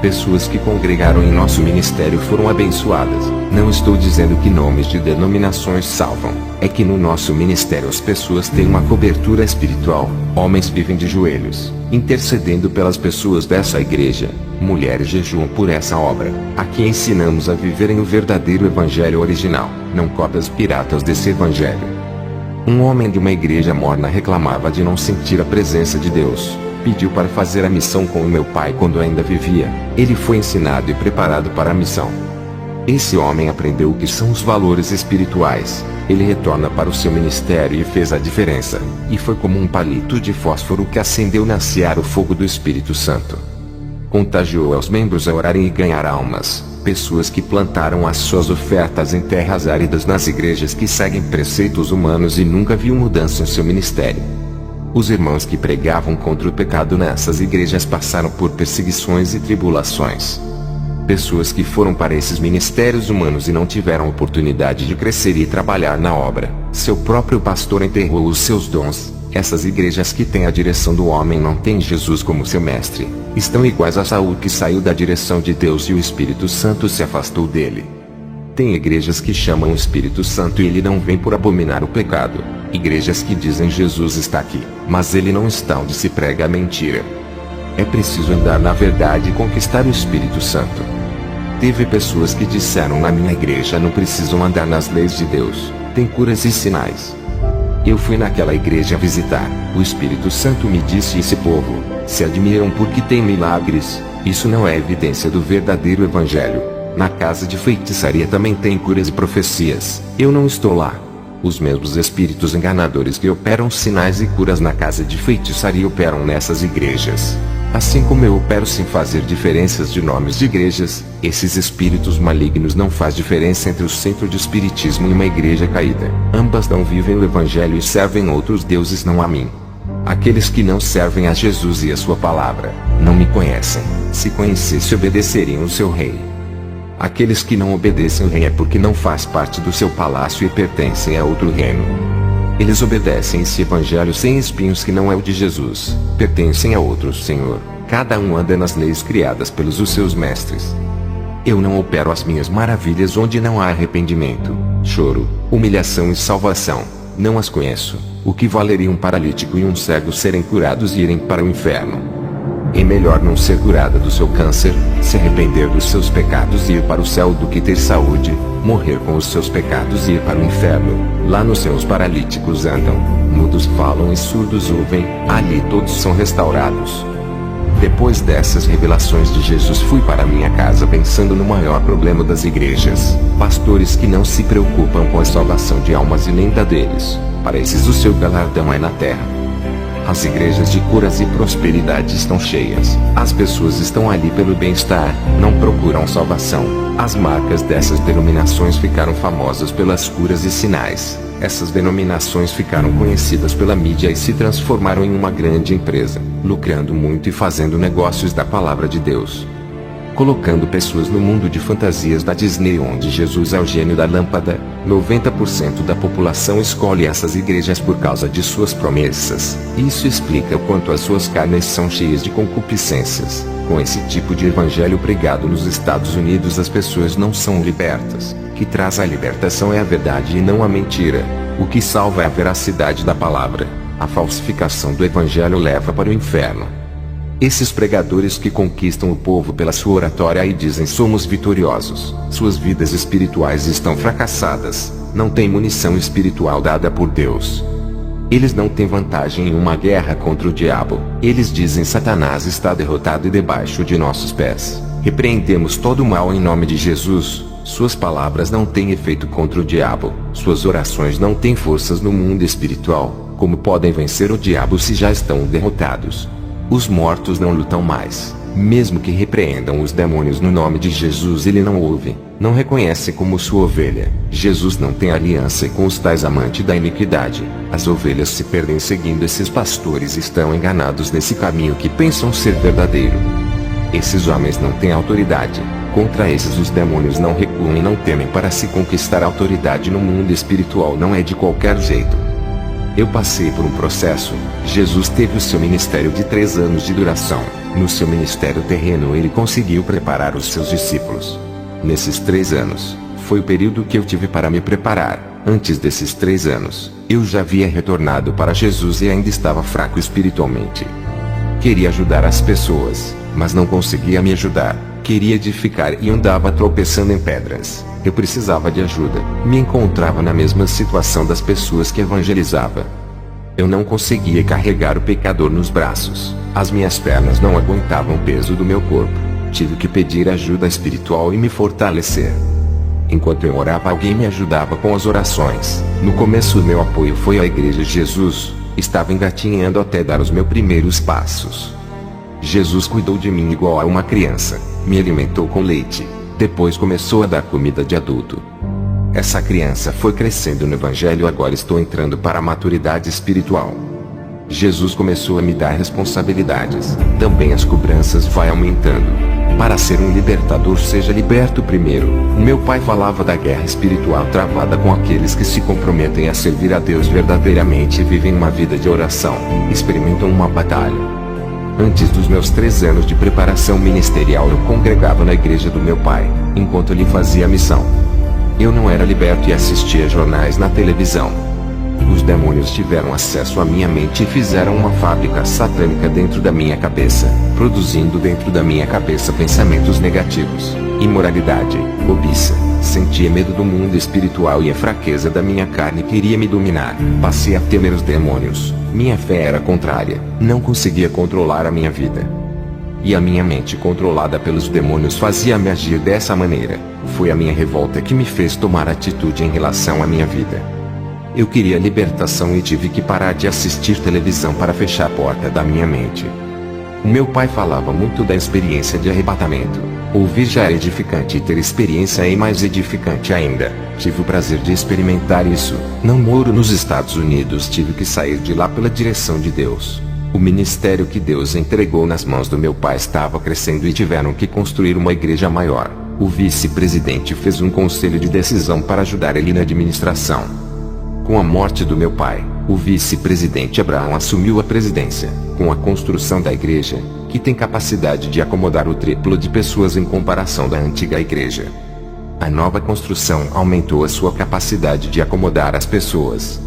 Pessoas que congregaram em nosso ministério foram abençoadas. Não estou dizendo que nomes de denominações salvam. É que no nosso ministério as pessoas têm uma cobertura espiritual. Homens vivem de joelhos, intercedendo pelas pessoas dessa igreja. Mulheres jejuam por essa obra. Aqui ensinamos a viverem o verdadeiro evangelho original, não cópias piratas desse evangelho. Um homem de uma igreja morna reclamava de não sentir a presença de Deus. Pediu para fazer a missão com o meu pai quando ainda vivia. Ele foi ensinado e preparado para a missão. Esse homem aprendeu o que são os valores espirituais. Ele retorna para o seu ministério e fez a diferença. E foi como um palito de fósforo que acendeu na seara o fogo do Espírito Santo. Contagiou aos membros a orarem e ganhar almas. Pessoas que plantaram as suas ofertas em terras áridas nas igrejas que seguem preceitos humanos e nunca viu mudança em seu ministério. Os irmãos que pregavam contra o pecado nessas igrejas passaram por perseguições e tribulações. Pessoas que foram para esses ministérios humanos e não tiveram oportunidade de crescer e trabalhar na obra. Seu próprio pastor enterrou os seus dons. Essas igrejas que têm a direção do homem não têm Jesus como seu mestre. Estão iguais a Saul, que saiu da direção de Deus e o Espírito Santo se afastou dele. Tem igrejas que chamam o Espírito Santo e ele não vem por abominar o pecado. Igrejas que dizem Jesus está aqui, mas ele não está onde se prega a mentira. É preciso andar na verdade e conquistar o Espírito Santo. Teve pessoas que disseram na minha igreja: não precisam andar nas leis de Deus, tem curas e sinais. Eu fui naquela igreja visitar. O Espírito Santo me disse: esse povo se admiram porque tem milagres. Isso não é evidência do verdadeiro evangelho. Na casa de feitiçaria também tem curas e profecias. Eu não estou lá. Os mesmos espíritos enganadores que operam sinais e curas na casa de feitiçaria operam nessas igrejas. Assim como eu opero sem fazer diferenças de nomes de igrejas, esses espíritos malignos não faz diferença entre o centro de espiritismo e uma igreja caída. Ambas não vivem o evangelho e servem outros deuses, não a mim. Aqueles que não servem a Jesus e a sua palavra, não me conhecem. Se conhecesse, obedeceriam o seu rei. Aqueles que não obedecem o rei é porque não faz parte do seu palácio e pertencem a outro reino. Eles obedecem esse evangelho sem espinhos que não é o de Jesus, pertencem a outro Senhor. Cada um anda nas leis criadas pelos seus mestres. Eu não opero as minhas maravilhas onde não há arrependimento, choro, humilhação e salvação. Não as conheço. O que valeria um paralítico e um cego serem curados e irem para o inferno? É melhor não ser curada do seu câncer, se arrepender dos seus pecados e ir para o céu do que ter saúde, morrer com os seus pecados e ir para o inferno. Lá nos céus paralíticos andam, mudos falam e surdos ouvem, ali todos são restaurados. Depois dessas revelações de Jesus, fui para minha casa pensando no maior problema das igrejas: pastores que não se preocupam com a salvação de almas e nem da deles. Para esses o seu galardão é na terra. As igrejas de curas e prosperidade estão cheias. As pessoas estão ali pelo bem-estar, não procuram salvação. As marcas dessas denominações ficaram famosas pelas curas e sinais. Essas denominações ficaram conhecidas pela mídia e se transformaram em uma grande empresa, lucrando muito e fazendo negócios da palavra de Deus. Colocando pessoas no mundo de fantasias da Disney, onde Jesus é o gênio da lâmpada. 90% da população escolhe essas igrejas por causa de suas promessas. Isso explica o quanto as suas carnes são cheias de concupiscências. Com esse tipo de evangelho pregado nos Estados Unidos, as pessoas não são libertas. O que traz a libertação é a verdade e não a mentira. O que salva é a veracidade da palavra. A falsificação do evangelho leva para o inferno. Esses pregadores que conquistam o povo pela sua oratória e dizem somos vitoriosos, suas vidas espirituais estão fracassadas, não têm munição espiritual dada por Deus. Eles não têm vantagem em uma guerra contra o diabo. Eles dizem Satanás está derrotado e debaixo de nossos pés. Repreendemos todo o mal em nome de Jesus. Suas palavras não têm efeito contra o diabo. Suas orações não têm forças no mundo espiritual. Como podem vencer o diabo se já estão derrotados? Os mortos não lutam mais. Mesmo que repreendam os demônios no nome de Jesus, ele não ouve, não reconhece como sua ovelha. Jesus não tem aliança com os tais amantes da iniquidade. As ovelhas se perdem seguindo esses pastores e estão enganados nesse caminho que pensam ser verdadeiro. Esses homens não têm autoridade. Contra esses os demônios não recuam e não temem. Para se conquistar autoridade no mundo espiritual não é de qualquer jeito. Eu passei por um processo. Jesus teve o seu ministério de 3 anos de duração. No seu ministério terreno ele conseguiu preparar os seus discípulos. Nesses 3 anos, foi o período que eu tive para me preparar. Antes desses 3 anos, eu já havia retornado para Jesus e ainda estava fraco espiritualmente. Queria ajudar as pessoas, mas não conseguia me ajudar. Queria edificar e andava tropeçando em pedras. Eu precisava de ajuda. Me encontrava na mesma situação das pessoas que evangelizava. Eu não conseguia carregar o pecador nos braços. As minhas pernas não aguentavam o peso do meu corpo. Tive que pedir ajuda espiritual e me fortalecer. Enquanto eu orava, alguém me ajudava com as orações. No começo, o meu apoio foi a Igreja Jesus. Estava engatinhando até dar os meus primeiros passos. Jesus cuidou de mim igual a uma criança. Me alimentou com leite. Depois começou a dar comida de adulto. Essa criança foi crescendo no evangelho. Agora estou entrando para a maturidade espiritual. Jesus começou a me dar responsabilidades. Também as cobranças vai aumentando. Para ser um libertador, seja liberto primeiro. Meu pai falava da guerra espiritual travada com aqueles que se comprometem a servir a Deus verdadeiramente e vivem uma vida de oração. Experimentam uma batalha. Antes dos meus 3 anos de preparação ministerial, eu congregava na igreja do meu pai, enquanto ele fazia a missão. Eu não era liberto e assistia jornais na televisão. Os demônios tiveram acesso à minha mente e fizeram uma fábrica satânica dentro da minha cabeça, produzindo dentro da minha cabeça pensamentos negativos, imoralidade, cobiça. Sentia medo do mundo espiritual e a fraqueza da minha carne queria me dominar. Passei a temer os demônios. Minha fé era contrária. Não conseguia controlar a minha vida. E a minha mente controlada pelos demônios fazia-me agir dessa maneira. Foi a minha revolta que me fez tomar atitude em relação à minha vida. Eu queria libertação e tive que parar de assistir televisão para fechar a porta da minha mente. O meu pai falava muito da experiência de arrebatamento. Ouvir já é edificante e ter experiência é mais edificante ainda. Tive o prazer de experimentar isso. Não moro nos Estados Unidos, tive que sair de lá pela direção de Deus. O ministério que Deus entregou nas mãos do meu pai estava crescendo e tiveram que construir uma igreja maior. O vice-presidente fez um conselho de decisão para ajudar ele na administração. Com a morte do meu pai, o vice-presidente Abraão assumiu a presidência. Com a construção da igreja, que tem capacidade de acomodar o triplo de pessoas em comparação da antiga igreja. A nova construção aumentou a sua capacidade de acomodar as pessoas.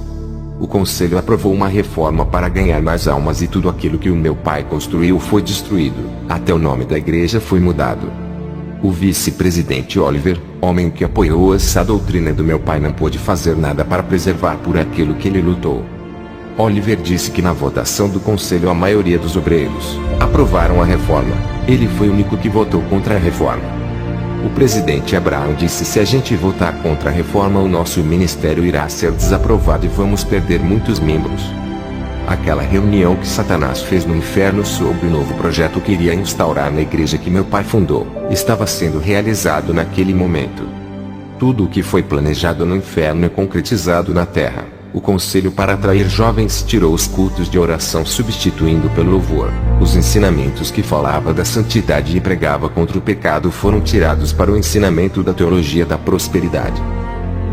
O conselho aprovou uma reforma para ganhar mais almas e tudo aquilo que o meu pai construiu foi destruído. Até o nome da igreja foi mudado. O vice-presidente Oliver, homem que apoiou essa doutrina do meu pai, não pôde fazer nada para preservar por aquilo que ele lutou. Oliver disse que na votação do conselho a maioria dos obreiros aprovaram a reforma. Ele foi o único que votou contra a reforma. O presidente Abraão disse: se a gente votar contra a reforma, o nosso ministério irá ser desaprovado e vamos perder muitos membros. Aquela reunião que Satanás fez no inferno sobre o novo projeto que iria instaurar na igreja que meu pai fundou, estava sendo realizado naquele momento. Tudo o que foi planejado no inferno é concretizado na terra. O conselho para atrair jovens tirou os cultos de oração, substituindo pelo louvor. Os ensinamentos que falava da santidade e pregava contra o pecado foram tirados para o ensinamento da teologia da prosperidade.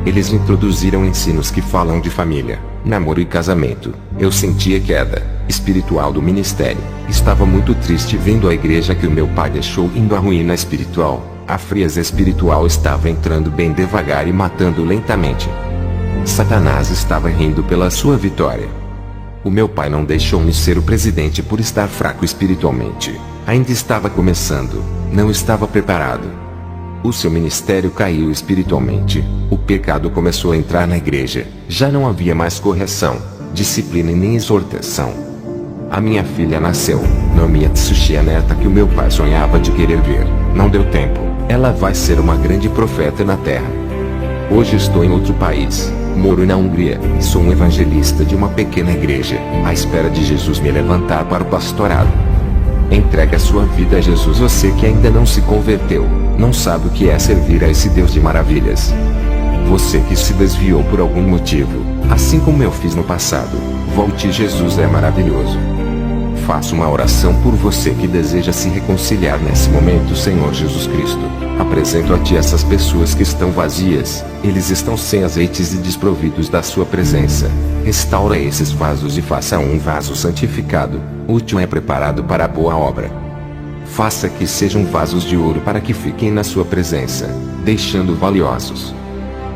Eles introduziram ensinos que falam de família, namoro e casamento. Eu sentia queda espiritual do ministério. Estava muito triste vendo a igreja que o meu pai deixou indo à ruína espiritual. A frieza espiritual estava entrando bem devagar e matando lentamente. Satanás estava rindo pela sua vitória. O meu pai não deixou-me ser o presidente por estar fraco espiritualmente. Ainda estava começando, não estava preparado. O seu ministério caiu espiritualmente. O pecado começou a entrar na igreja. Já não havia mais correção, disciplina e nem exortação. A minha filha nasceu, Nomiya Tsushi, a neta que o meu pai sonhava de querer ver. Não deu tempo. Ela vai ser uma grande profeta na terra. Hoje estou em outro país. Moro na Hungria e sou um evangelista de uma pequena igreja, à espera de Jesus me levantar para o pastorado. Entregue a sua vida a Jesus, você que ainda não se converteu, não sabe o que é servir a esse Deus de maravilhas. Você que se desviou por algum motivo, assim como eu fiz no passado, volte, Jesus é maravilhoso. Faço uma oração por você que deseja se reconciliar nesse momento. Senhor Jesus Cristo, apresento a Ti essas pessoas que estão vazias, eles estão sem azeites e desprovidos da Sua presença. Restaura esses vasos e faça um vaso santificado, útil e preparado para a boa obra. Faça que sejam vasos de ouro para que fiquem na Sua presença, deixando valiosos.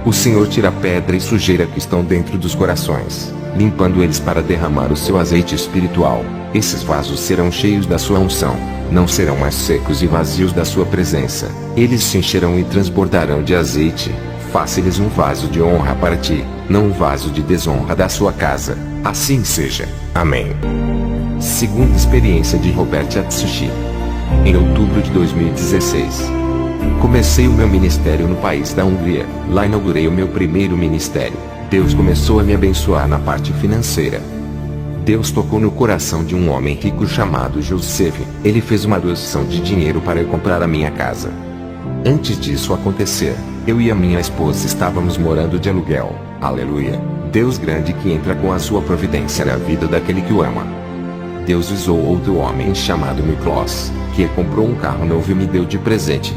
O Senhor tira a pedra e sujeira que estão dentro dos corações, limpando eles para derramar o seu azeite espiritual. Esses vasos serão cheios da sua unção, não serão mais secos e vazios da sua presença. Eles se encherão e transbordarão de azeite. Faça-lhes um vaso de honra para ti, não um vaso de desonra da sua casa. Assim seja. Amém. Segunda experiência de Robert Atsushi. Em outubro de 2016. Comecei o meu ministério no país da Hungria. Lá inaugurei o meu primeiro ministério. Deus começou a me abençoar na parte financeira. Deus tocou no coração de um homem rico chamado Joseph. Ele fez uma doação de dinheiro para eu comprar a minha casa. Antes disso acontecer, eu e a minha esposa estávamos morando de aluguel. Aleluia! Deus grande que entra com a sua providência na vida daquele que o ama. Deus usou outro homem chamado Miklos, que comprou um carro novo e me deu de presente.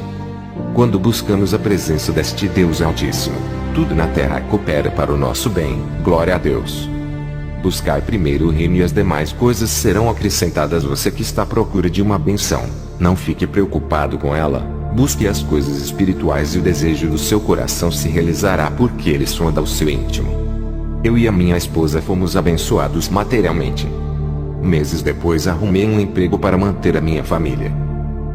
Quando buscamos a presença deste Deus Altíssimo, tudo na terra coopera para o nosso bem. Glória a Deus. Buscar primeiro o reino e as demais coisas serão acrescentadas. Você que está à procura de uma benção, não fique preocupado com ela. Busque as coisas espirituais e o desejo do seu coração se realizará, porque ele sonda o seu íntimo. Eu e a minha esposa fomos abençoados materialmente. Meses depois arrumei um emprego para manter a minha família.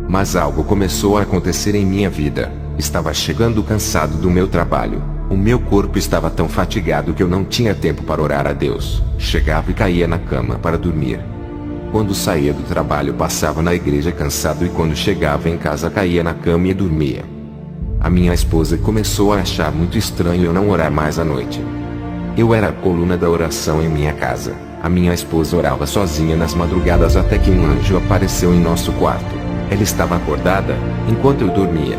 Mas algo começou a acontecer em minha vida. Estava chegando cansado do meu trabalho. O meu corpo estava tão fatigado que eu não tinha tempo para orar a Deus. Chegava e caía na cama para dormir. Quando saía do trabalho passava na igreja cansado e quando chegava em casa caía na cama e dormia. A minha esposa começou a achar muito estranho eu não orar mais à noite. Eu era a coluna da oração em minha casa. A minha esposa orava sozinha nas madrugadas até que um anjo apareceu em nosso quarto. Ela estava acordada, enquanto eu dormia.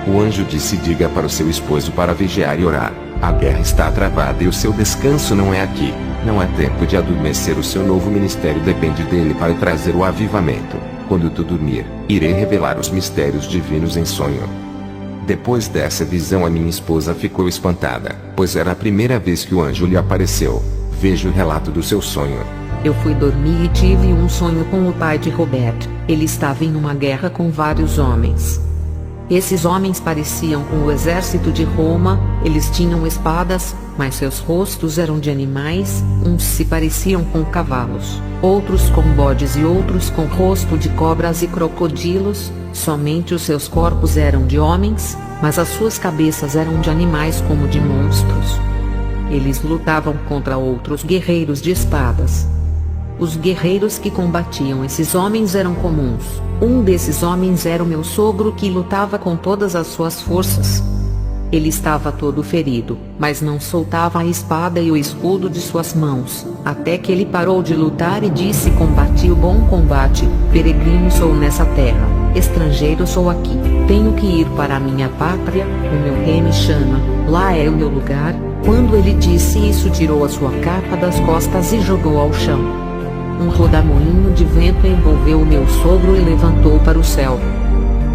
O anjo disse: diga para o seu esposo para vigiar e orar. A guerra está travada e o seu descanso não é aqui. Não é tempo de adormecer. O seu novo ministério depende dele para trazer o avivamento. Quando tu dormir, irei revelar os mistérios divinos em sonho. Depois dessa visão a minha esposa ficou espantada, pois era a primeira vez que o anjo lhe apareceu. Veja o relato do seu sonho. Eu fui dormir e tive um sonho com o pai de Robert. Ele estava em uma guerra com vários homens. Esses homens pareciam com o exército de Roma. Eles tinham espadas, mas seus rostos eram de animais. Uns se pareciam com cavalos, outros com bodes e outros com rosto de cobras e crocodilos. Somente os seus corpos eram de homens, mas as suas cabeças eram de animais como de monstros. Eles lutavam contra outros guerreiros de espadas. Os guerreiros que combatiam esses homens eram comuns. Um desses homens era o meu sogro, que lutava com todas as suas forças. Ele estava todo ferido, mas não soltava a espada e o escudo de suas mãos, até que ele parou de lutar e disse: combati o bom combate, peregrino sou nessa terra, estrangeiro sou aqui, tenho que ir para a minha pátria, o meu rei me chama, lá é o meu lugar. Quando ele disse isso, tirou a sua capa das costas e jogou ao chão. Um rodamoinho de vento envolveu o meu sogro e levantou para o céu.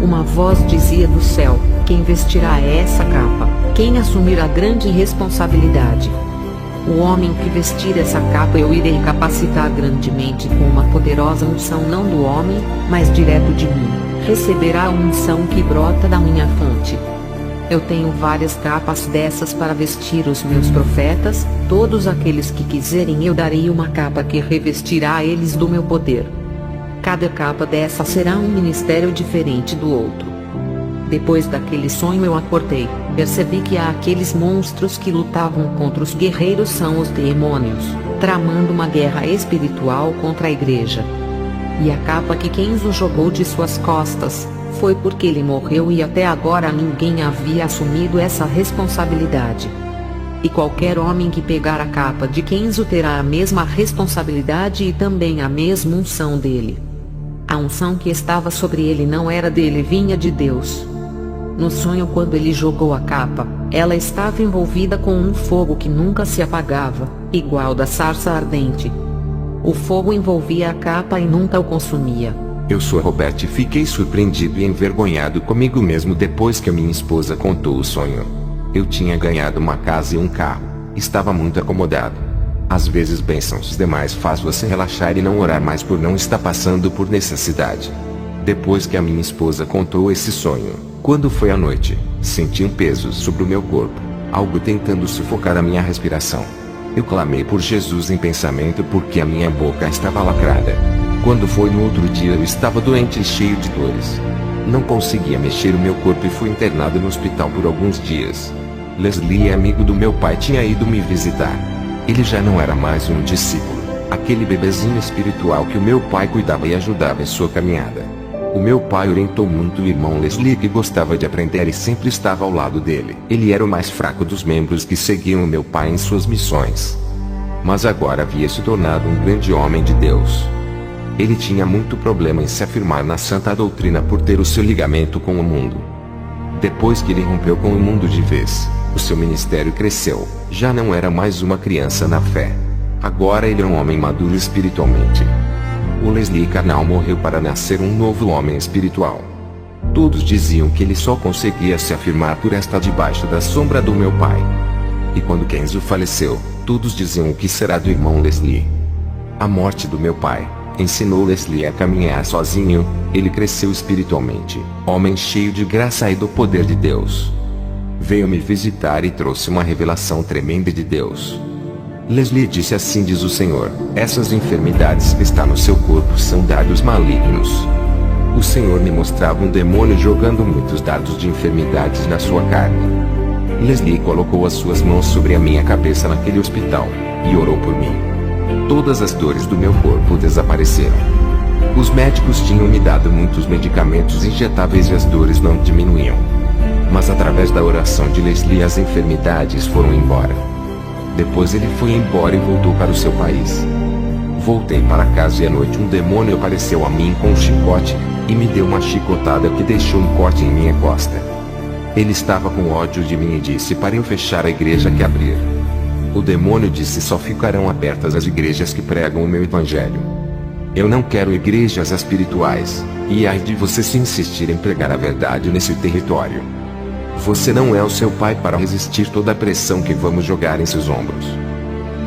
Uma voz dizia do céu: quem vestirá essa capa? Quem assumirá a grande responsabilidade? O homem que vestir essa capa eu irei capacitar grandemente com uma poderosa unção, não do homem, mas direto de mim. Receberá a unção que brota da minha fonte. Eu tenho várias capas dessas para vestir os meus profetas, todos aqueles que quiserem eu darei uma capa que revestirá eles do meu poder. Cada capa dessa será um ministério diferente do outro. Depois daquele sonho eu acordei, percebi que aqueles monstros que lutavam contra os guerreiros são os demônios, tramando uma guerra espiritual contra a igreja. E a capa que Kenzo jogou de suas costas, foi porque ele morreu e até agora ninguém havia assumido essa responsabilidade. E qualquer homem que pegar a capa de Kenzo terá a mesma responsabilidade e também a mesma unção dele. A unção que estava sobre ele não era dele, vinha de Deus. No sonho, quando ele jogou a capa, ela estava envolvida com um fogo que nunca se apagava, igual da sarça ardente. O fogo envolvia a capa e nunca o consumia. Eu sou Robert e fiquei surpreendido e envergonhado comigo mesmo depois que a minha esposa contou o sonho. Eu tinha ganhado uma casa e um carro, estava muito acomodado. Às vezes bênçãos demais faz você relaxar e não orar mais por não estar passando por necessidade. Depois que a minha esposa contou esse sonho, quando foi à noite, senti um peso sobre o meu corpo, algo tentando sufocar a minha respiração. Eu clamei por Jesus em pensamento porque a minha boca estava lacrada. Quando foi no outro dia eu estava doente e cheio de dores. Não conseguia mexer o meu corpo e fui internado no hospital por alguns dias. Leslie, amigo do meu pai, tinha ido me visitar. Ele já não era mais um discípulo, aquele bebezinho espiritual que o meu pai cuidava e ajudava em sua caminhada. O meu pai orientou muito o irmão Leslie, que gostava de aprender e sempre estava ao lado dele. Ele era o mais fraco dos membros que seguiam o meu pai em suas missões. Mas agora havia se tornado um grande homem de Deus. Ele tinha muito problema em se afirmar na santa doutrina por ter o seu ligamento com o mundo. Depois que ele rompeu com o mundo de vez, o seu ministério cresceu. Já não era mais uma criança na fé. Agora ele é um homem maduro espiritualmente. O Leslie carnal morreu para nascer um novo homem espiritual. Todos diziam que ele só conseguia se afirmar por estar debaixo da sombra do meu pai. E quando Kenzo faleceu, todos diziam: o que será do irmão Leslie? A morte do meu pai ensinou Leslie a caminhar sozinho. Ele cresceu espiritualmente, homem cheio de graça e do poder de Deus. Veio me visitar e trouxe uma revelação tremenda de Deus. Leslie disse: assim diz o Senhor, essas enfermidades que estão no seu corpo são dardos malignos. O Senhor me mostrava um demônio jogando muitos dardos de enfermidades na sua carne. Leslie colocou as suas mãos sobre a minha cabeça naquele hospital, e orou por mim. Todas as dores do meu corpo desapareceram. Os médicos tinham me dado muitos medicamentos injetáveis e as dores não diminuíam. Mas através da oração de Leslie as enfermidades foram embora. Depois ele foi embora e voltou para o seu país. Voltei para casa e à noite um demônio apareceu a mim com um chicote, e me deu uma chicotada que deixou um corte em minha costa. Ele estava com ódio de mim e disse para eu fechar a igreja que abrir. O demônio disse: só ficarão abertas as igrejas que pregam o meu evangelho. Eu não quero igrejas espirituais, e ai de você se insistir em pregar a verdade nesse território. Você não é o seu pai para resistir toda a pressão que vamos jogar em seus ombros.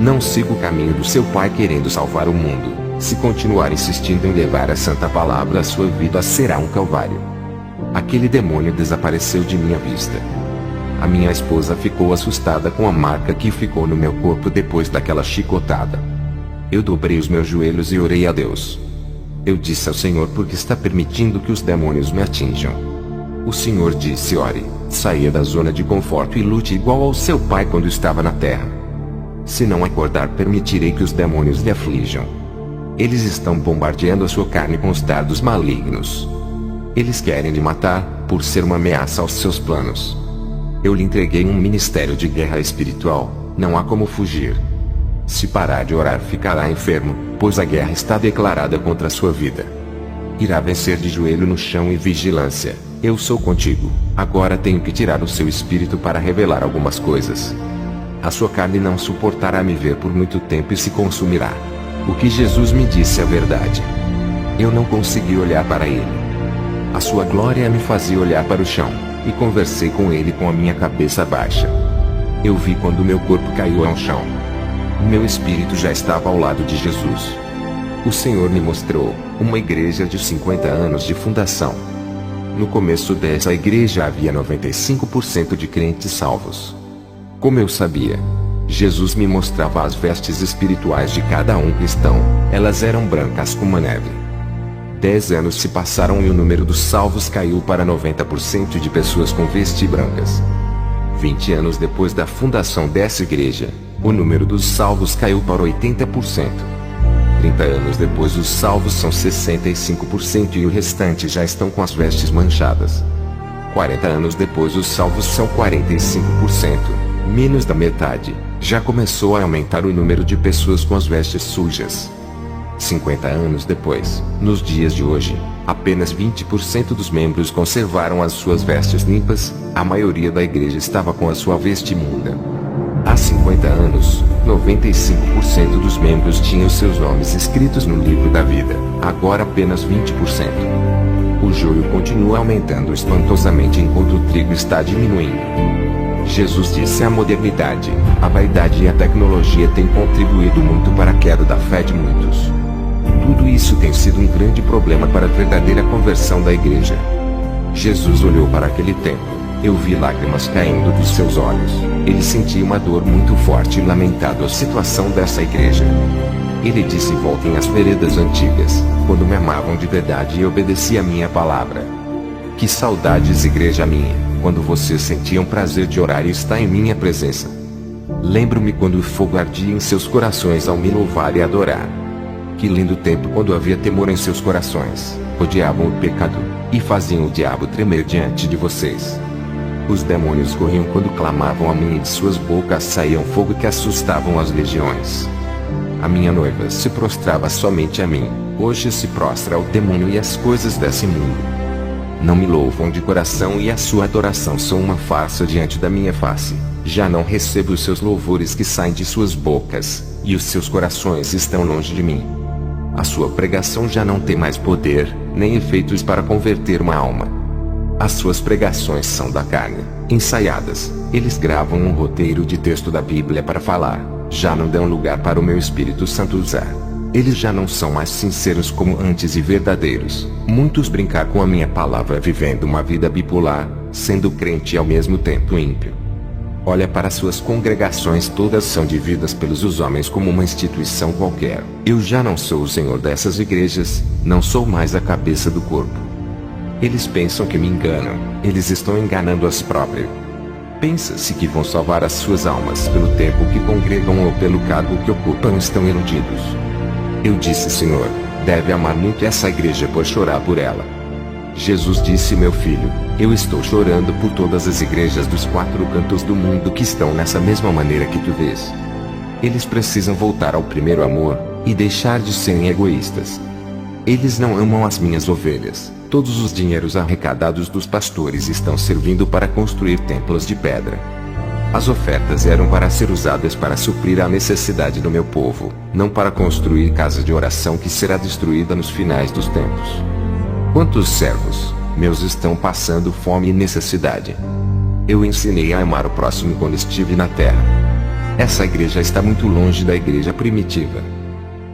Não siga o caminho do seu pai querendo salvar o mundo. Se continuar insistindo em levar a santa palavra, a sua vida será um calvário. Aquele demônio desapareceu de minha vista. A minha esposa ficou assustada com a marca que ficou no meu corpo depois daquela chicotada. Eu dobrei os meus joelhos e orei a Deus. Eu disse ao Senhor: por que está permitindo que os demônios me atinjam? O Senhor disse: ore, saia da zona de conforto e lute igual ao seu pai quando estava na terra. Se não acordar, permitirei que os demônios lhe aflijam. Eles estão bombardeando a sua carne com os dardos malignos. Eles querem lhe matar, por ser uma ameaça aos seus planos. Eu lhe entreguei um ministério de guerra espiritual, não há como fugir. Se parar de orar, ficará enfermo, pois a guerra está declarada contra a sua vida. Irá vencer de joelho no chão e vigilância. Eu sou contigo. Agora tenho que tirar o seu espírito para revelar algumas coisas. A sua carne não suportará me ver por muito tempo e se consumirá. O que Jesus me disse é verdade. Eu não consegui olhar para ele. A sua glória me fazia olhar para o chão, e conversei com ele com a minha cabeça baixa. Eu vi quando meu corpo caiu ao chão. O meu espírito já estava ao lado de Jesus. O Senhor me mostrou uma igreja de 50 anos de fundação. No começo dessa igreja havia 95% de crentes salvos. Como eu sabia? Jesus me mostrava as vestes espirituais de cada um cristão. Elas eram brancas como a neve. 10 anos se passaram e o número dos salvos caiu para 90% de pessoas com vestes brancas. 20 anos depois da fundação dessa igreja, o número dos salvos caiu para 80%. 30 anos depois os salvos são 65% e o restante já estão com as vestes manchadas. 40 anos depois os salvos são 45%, menos da metade. Já começou a aumentar o número de pessoas com as vestes sujas. 50 anos depois, nos dias de hoje, apenas 20% dos membros conservaram as suas vestes limpas, a maioria da igreja estava com a sua veste imunda. Há 50 anos, 95% dos membros tinham seus nomes escritos no livro da vida, agora apenas 20%. O joio continua aumentando espantosamente enquanto o trigo está diminuindo. Jesus disse: a modernidade, a vaidade e a tecnologia têm contribuído muito para a queda da fé de muitos. Tudo isso tem sido um grande problema para a verdadeira conversão da igreja. Jesus olhou para aquele templo. Eu vi lágrimas caindo dos seus olhos. Ele sentia uma dor muito forte e lamentado a situação dessa igreja. Ele disse: voltem às veredas antigas, quando me amavam de verdade e obedeciam a minha palavra. Que saudades, igreja minha, quando vocês sentiam prazer de orar e estar em minha presença. Lembro-me quando o fogo ardia em seus corações ao me louvar e adorar. Que lindo tempo quando havia temor em seus corações, odiavam o pecado, e faziam o diabo tremer diante de vocês. Os demônios corriam quando clamavam a mim e de suas bocas saíam fogo que assustavam as legiões. A minha noiva se prostrava somente a mim, hoje se prostra ao demônio e às coisas desse mundo. Não me louvam de coração e a sua adoração são uma farsa diante da minha face. Já não recebo os seus louvores que saem de suas bocas, e os seus corações estão longe de mim. A sua pregação já não tem mais poder, nem efeitos para converter uma alma. As suas pregações são da carne, ensaiadas. Eles gravam um roteiro de texto da Bíblia para falar, já não dão lugar para o meu Espírito Santo usar. Eles já não são mais sinceros como antes e verdadeiros. Muitos brincar com a minha palavra vivendo uma vida bipolar, sendo crente e ao mesmo tempo ímpio. Olha para suas congregações, todas são divididas pelos homens como uma instituição qualquer. Eu já não sou o Senhor dessas igrejas, não sou mais a cabeça do corpo. Eles pensam que me enganam, eles estão enganando a si próprios. Pensa-se que vão salvar as suas almas pelo tempo que congregam ou pelo cargo que ocupam, estão iludidos. Eu disse: Senhor, deve amar muito essa igreja por chorar por ela. Jesus disse: meu filho, eu estou chorando por todas as igrejas dos 4 cantos do mundo que estão nessa mesma maneira que tu vês. Eles precisam voltar ao primeiro amor, e deixar de serem egoístas. Eles não amam as minhas ovelhas. Todos os dinheiros arrecadados dos pastores estão servindo para construir templos de pedra. As ofertas eram para ser usadas para suprir a necessidade do meu povo, não para construir casa de oração que será destruída nos finais dos tempos. Quantos servos meus estão passando fome e necessidade? Eu ensinei a amar o próximo quando estive na terra. Essa igreja está muito longe da igreja primitiva.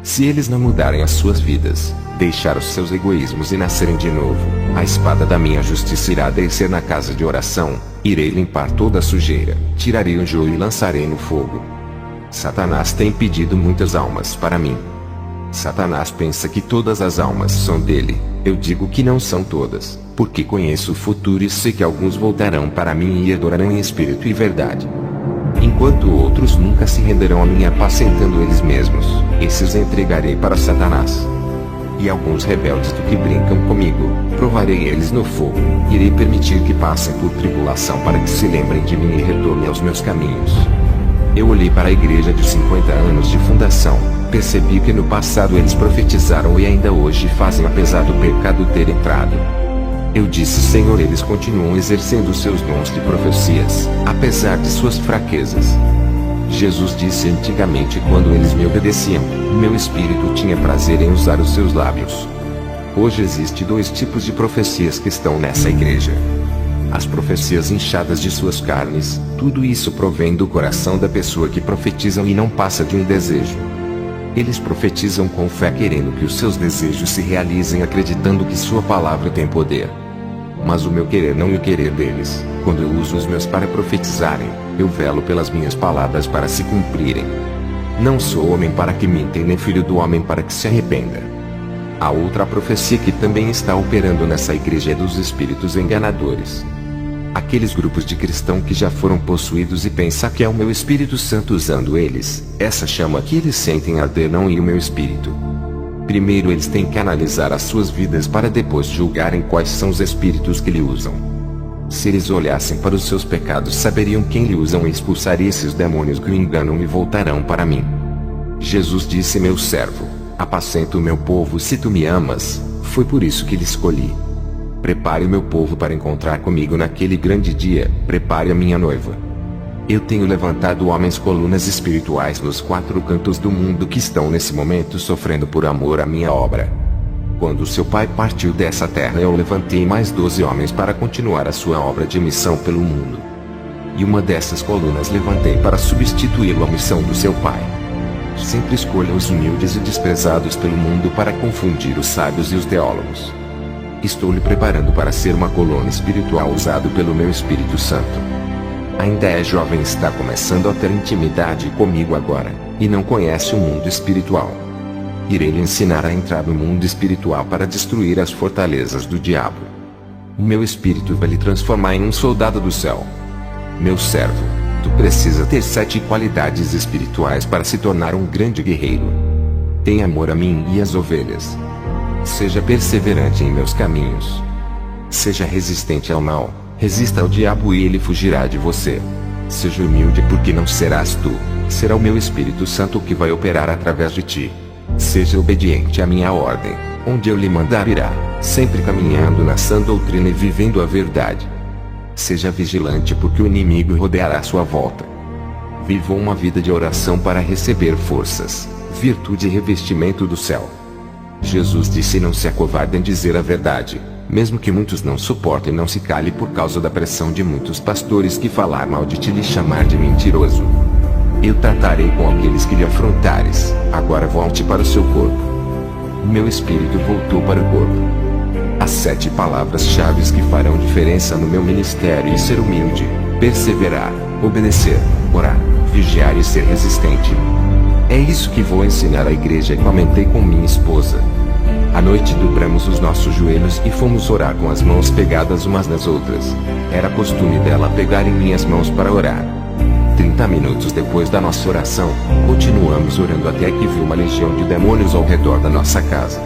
Se eles não mudarem as suas vidas, deixar os seus egoísmos e nascerem de novo, a espada da minha justiça irá descer na casa de oração, irei limpar toda a sujeira, tirarei o joio e lançarei no fogo. Satanás tem pedido muitas almas para mim. Satanás pensa que todas as almas são dele. Eu digo que não são todas, porque conheço o futuro e sei que alguns voltarão para mim e adorarão em espírito e verdade. Enquanto outros nunca se renderão a mim apacentando eles mesmos, esses entregarei para Satanás. E alguns rebeldes do que brincam comigo, provarei eles no fogo, irei permitir que passem por tribulação para que se lembrem de mim e retornem aos meus caminhos. Eu olhei para a igreja de 50 anos de fundação, percebi que no passado eles profetizaram e ainda hoje fazem apesar do pecado ter entrado. Eu disse: Senhor, eles continuam exercendo seus dons de profecias, apesar de suas fraquezas. Jesus disse: antigamente, quando eles me obedeciam, meu espírito tinha prazer em usar os seus lábios. Hoje existe 2 tipos de profecias que estão nessa igreja. As profecias inchadas de suas carnes, tudo isso provém do coração da pessoa que profetizam e não passa de um desejo. Eles profetizam com fé querendo que os seus desejos se realizem, acreditando que sua palavra tem poder. Mas o meu querer não e o querer deles, quando eu uso os meus para profetizarem, eu velo pelas minhas palavras para se cumprirem. Não sou homem para que minta e nem filho do homem para que se arrependa. A outra profecia que também está operando nessa igreja é dos espíritos enganadores. Aqueles grupos de cristãos que já foram possuídos e pensam que é o meu Espírito Santo usando eles, essa chama que eles sentem arder não é o meu espírito. Primeiro eles têm que analisar as suas vidas para depois julgarem quais são os espíritos que lhe usam. Se eles olhassem para os seus pecados saberiam quem lhe usam e expulsariam esses demônios que o enganam e voltarão para mim. Jesus disse: meu servo, apacenta o meu povo se tu me amas, foi por isso que lhe escolhi. Prepare o meu povo para encontrar comigo naquele grande dia, prepare a minha noiva. Eu tenho levantado homens colunas espirituais nos 4 cantos do mundo que estão nesse momento sofrendo por amor à minha obra. Quando seu pai partiu dessa terra eu levantei mais 12 homens para continuar a sua obra de missão pelo mundo. E uma dessas colunas levantei para substituí-lo à missão do seu pai. Sempre escolha os humildes e desprezados pelo mundo para confundir os sábios e os teólogos. Estou lhe preparando para ser uma coluna espiritual usado pelo meu Espírito Santo. Ainda é jovem e está começando a ter intimidade comigo agora, e não conhece o mundo espiritual. Irei lhe ensinar a entrar no mundo espiritual para destruir as fortalezas do diabo. O meu Espírito vai lhe transformar em um soldado do céu. Meu servo, tu precisa ter 7 qualidades espirituais para se tornar um grande guerreiro. Tenha amor a mim e às ovelhas. Seja perseverante em meus caminhos. Seja resistente ao mal, resista ao diabo e ele fugirá de você. Seja humilde porque não serás tu, será o meu Espírito Santo que vai operar através de ti. Seja obediente à minha ordem, onde eu lhe mandar irá, sempre caminhando na sã doutrina e vivendo a verdade. Seja vigilante porque o inimigo rodeará a sua volta. Viva uma vida de oração para receber forças, virtude e revestimento do céu. Jesus disse: não se acovardem em dizer a verdade, mesmo que muitos não suportem, não se cale por causa da pressão de muitos pastores que falar mal de ti e lhe chamar de mentiroso. Eu tratarei com aqueles que lhe afrontares, agora volte para o seu corpo. O meu espírito voltou para o corpo. As 7 palavras-chave que farão diferença no meu ministério: e ser humilde, perseverar, obedecer, orar, vigiar e ser resistente. É isso que vou ensinar à igreja. Comentei com minha esposa. À noite dobramos os nossos joelhos e fomos orar com as mãos pegadas umas nas outras. Era costume dela pegar em minhas mãos para orar. 30 minutos depois da nossa oração, continuamos orando até que viu uma legião de demônios ao redor da nossa casa.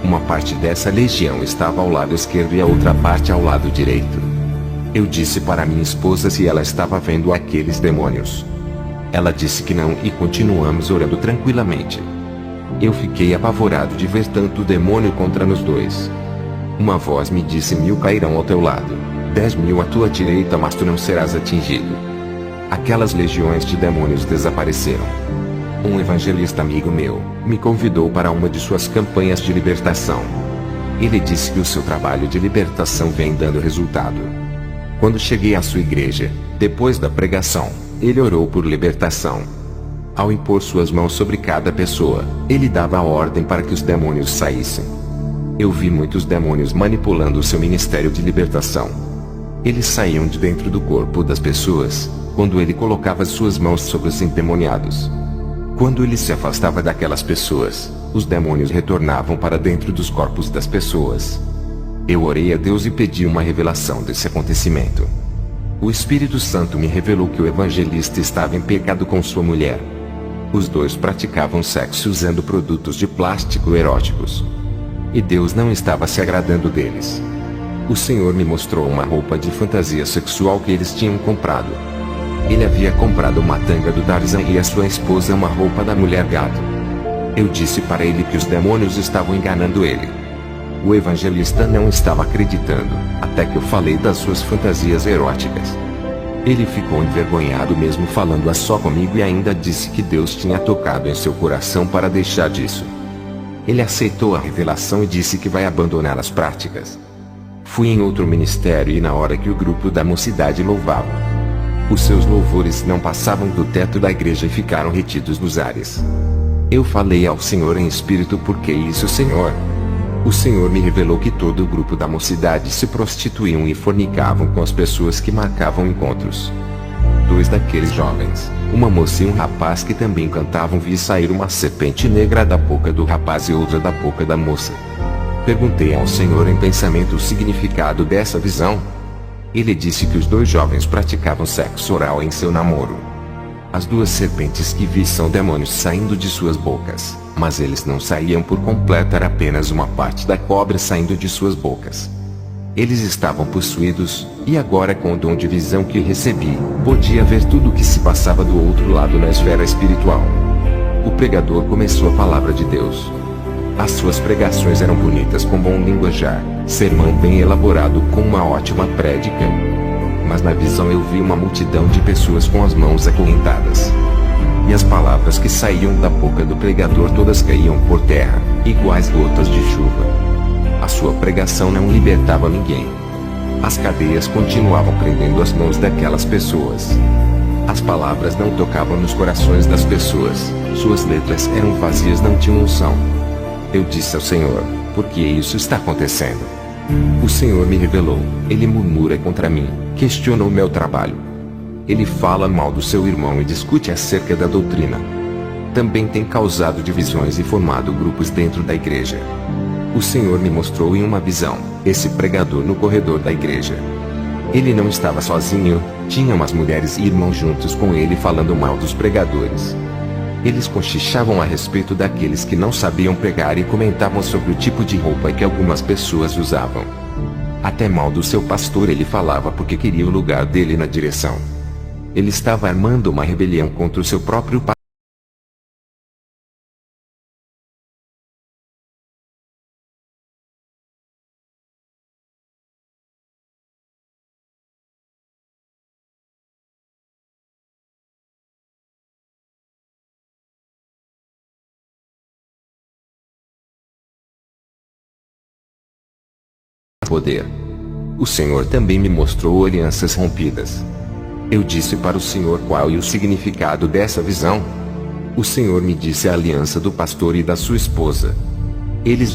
Uma parte dessa legião estava ao lado esquerdo e a outra parte ao lado direito. Eu disse para minha esposa se ela estava vendo aqueles demônios. Ela disse que não e continuamos orando tranquilamente. Eu fiquei apavorado de ver tanto demônio contra nós dois. Uma voz me disse: 1000 cairão ao teu lado, 10.000 à tua direita, mas tu não serás atingido. Aquelas legiões de demônios desapareceram. Um evangelista amigo meu me convidou para uma de suas campanhas de libertação. Ele disse que o seu trabalho de libertação vem dando resultado. Quando cheguei à sua igreja, depois da pregação, ele orou por libertação. Ao impor suas mãos sobre cada pessoa, ele dava a ordem para que os demônios saíssem. Eu vi muitos demônios manipulando o seu ministério de libertação. Eles saíam de dentro do corpo das pessoas, quando ele colocava suas mãos sobre os endemoniados. Quando ele se afastava daquelas pessoas, os demônios retornavam para dentro dos corpos das pessoas. Eu orei a Deus e pedi uma revelação desse acontecimento. O Espírito Santo me revelou que o evangelista estava em pecado com sua mulher. Os dois praticavam sexo usando produtos de plástico eróticos. E Deus não estava se agradando deles. O Senhor me mostrou uma roupa de fantasia sexual que eles tinham comprado. Ele havia comprado uma tanga do Tarzan e a sua esposa uma roupa da mulher gato. Eu disse para ele que os demônios estavam enganando ele. O evangelista não estava acreditando, até que eu falei das suas fantasias eróticas. Ele ficou envergonhado mesmo falando a só comigo e ainda disse que Deus tinha tocado em seu coração para deixar disso. Ele aceitou a revelação e disse que vai abandonar as práticas. Fui em outro ministério e na hora que o grupo da mocidade louvava, os seus louvores não passavam do teto da igreja e ficaram retidos nos ares. Eu falei ao Senhor em espírito: por que isso, Senhor? O Senhor me revelou que todo o grupo da mocidade se prostituíam e fornicavam com as pessoas que marcavam encontros. 2 daqueles jovens, uma moça e um rapaz que também cantavam, vi sair uma serpente negra da boca do rapaz e outra da boca da moça. Perguntei ao Senhor em pensamento o significado dessa visão. Ele disse que os 2 jovens praticavam sexo oral em seu namoro. As 2 serpentes que vi são demônios saindo de suas bocas, mas eles não saíam por completo, era apenas uma parte da cobra saindo de suas bocas. Eles estavam possuídos, e agora com o dom de visão que recebi, podia ver tudo o que se passava do outro lado na esfera espiritual. O pregador começou a palavra de Deus. As suas pregações eram bonitas com bom linguajar, sermão bem elaborado com uma ótima prédica. Mas na visão eu vi uma multidão de pessoas com as mãos acorrentadas. E as palavras que saíam da boca do pregador todas caíam por terra, iguais gotas de chuva. A sua pregação não libertava ninguém. As cadeias continuavam prendendo as mãos daquelas pessoas. As palavras não tocavam nos corações das pessoas, suas letras eram vazias, não tinham unção. Eu disse ao Senhor, por que isso está acontecendo? O Senhor me revelou, ele murmura contra mim, questiona o meu trabalho. Ele fala mal do seu irmão e discute acerca da doutrina. Também tem causado divisões e formado grupos dentro da igreja. O Senhor me mostrou em uma visão, esse pregador no corredor da igreja. Ele não estava sozinho, tinha umas mulheres e irmãos juntos com ele falando mal dos pregadores. Eles cochichavam a respeito daqueles que não sabiam pregar e comentavam sobre o tipo de roupa que algumas pessoas usavam. Até mal do seu pastor ele falava porque queria o lugar dele na direção. Ele estava armando uma rebelião contra o seu próprio pastor. Poder. O Senhor também me mostrou alianças rompidas. Eu disse para o Senhor qual é o significado dessa visão. O Senhor me disse a aliança do pastor e da sua esposa. Eles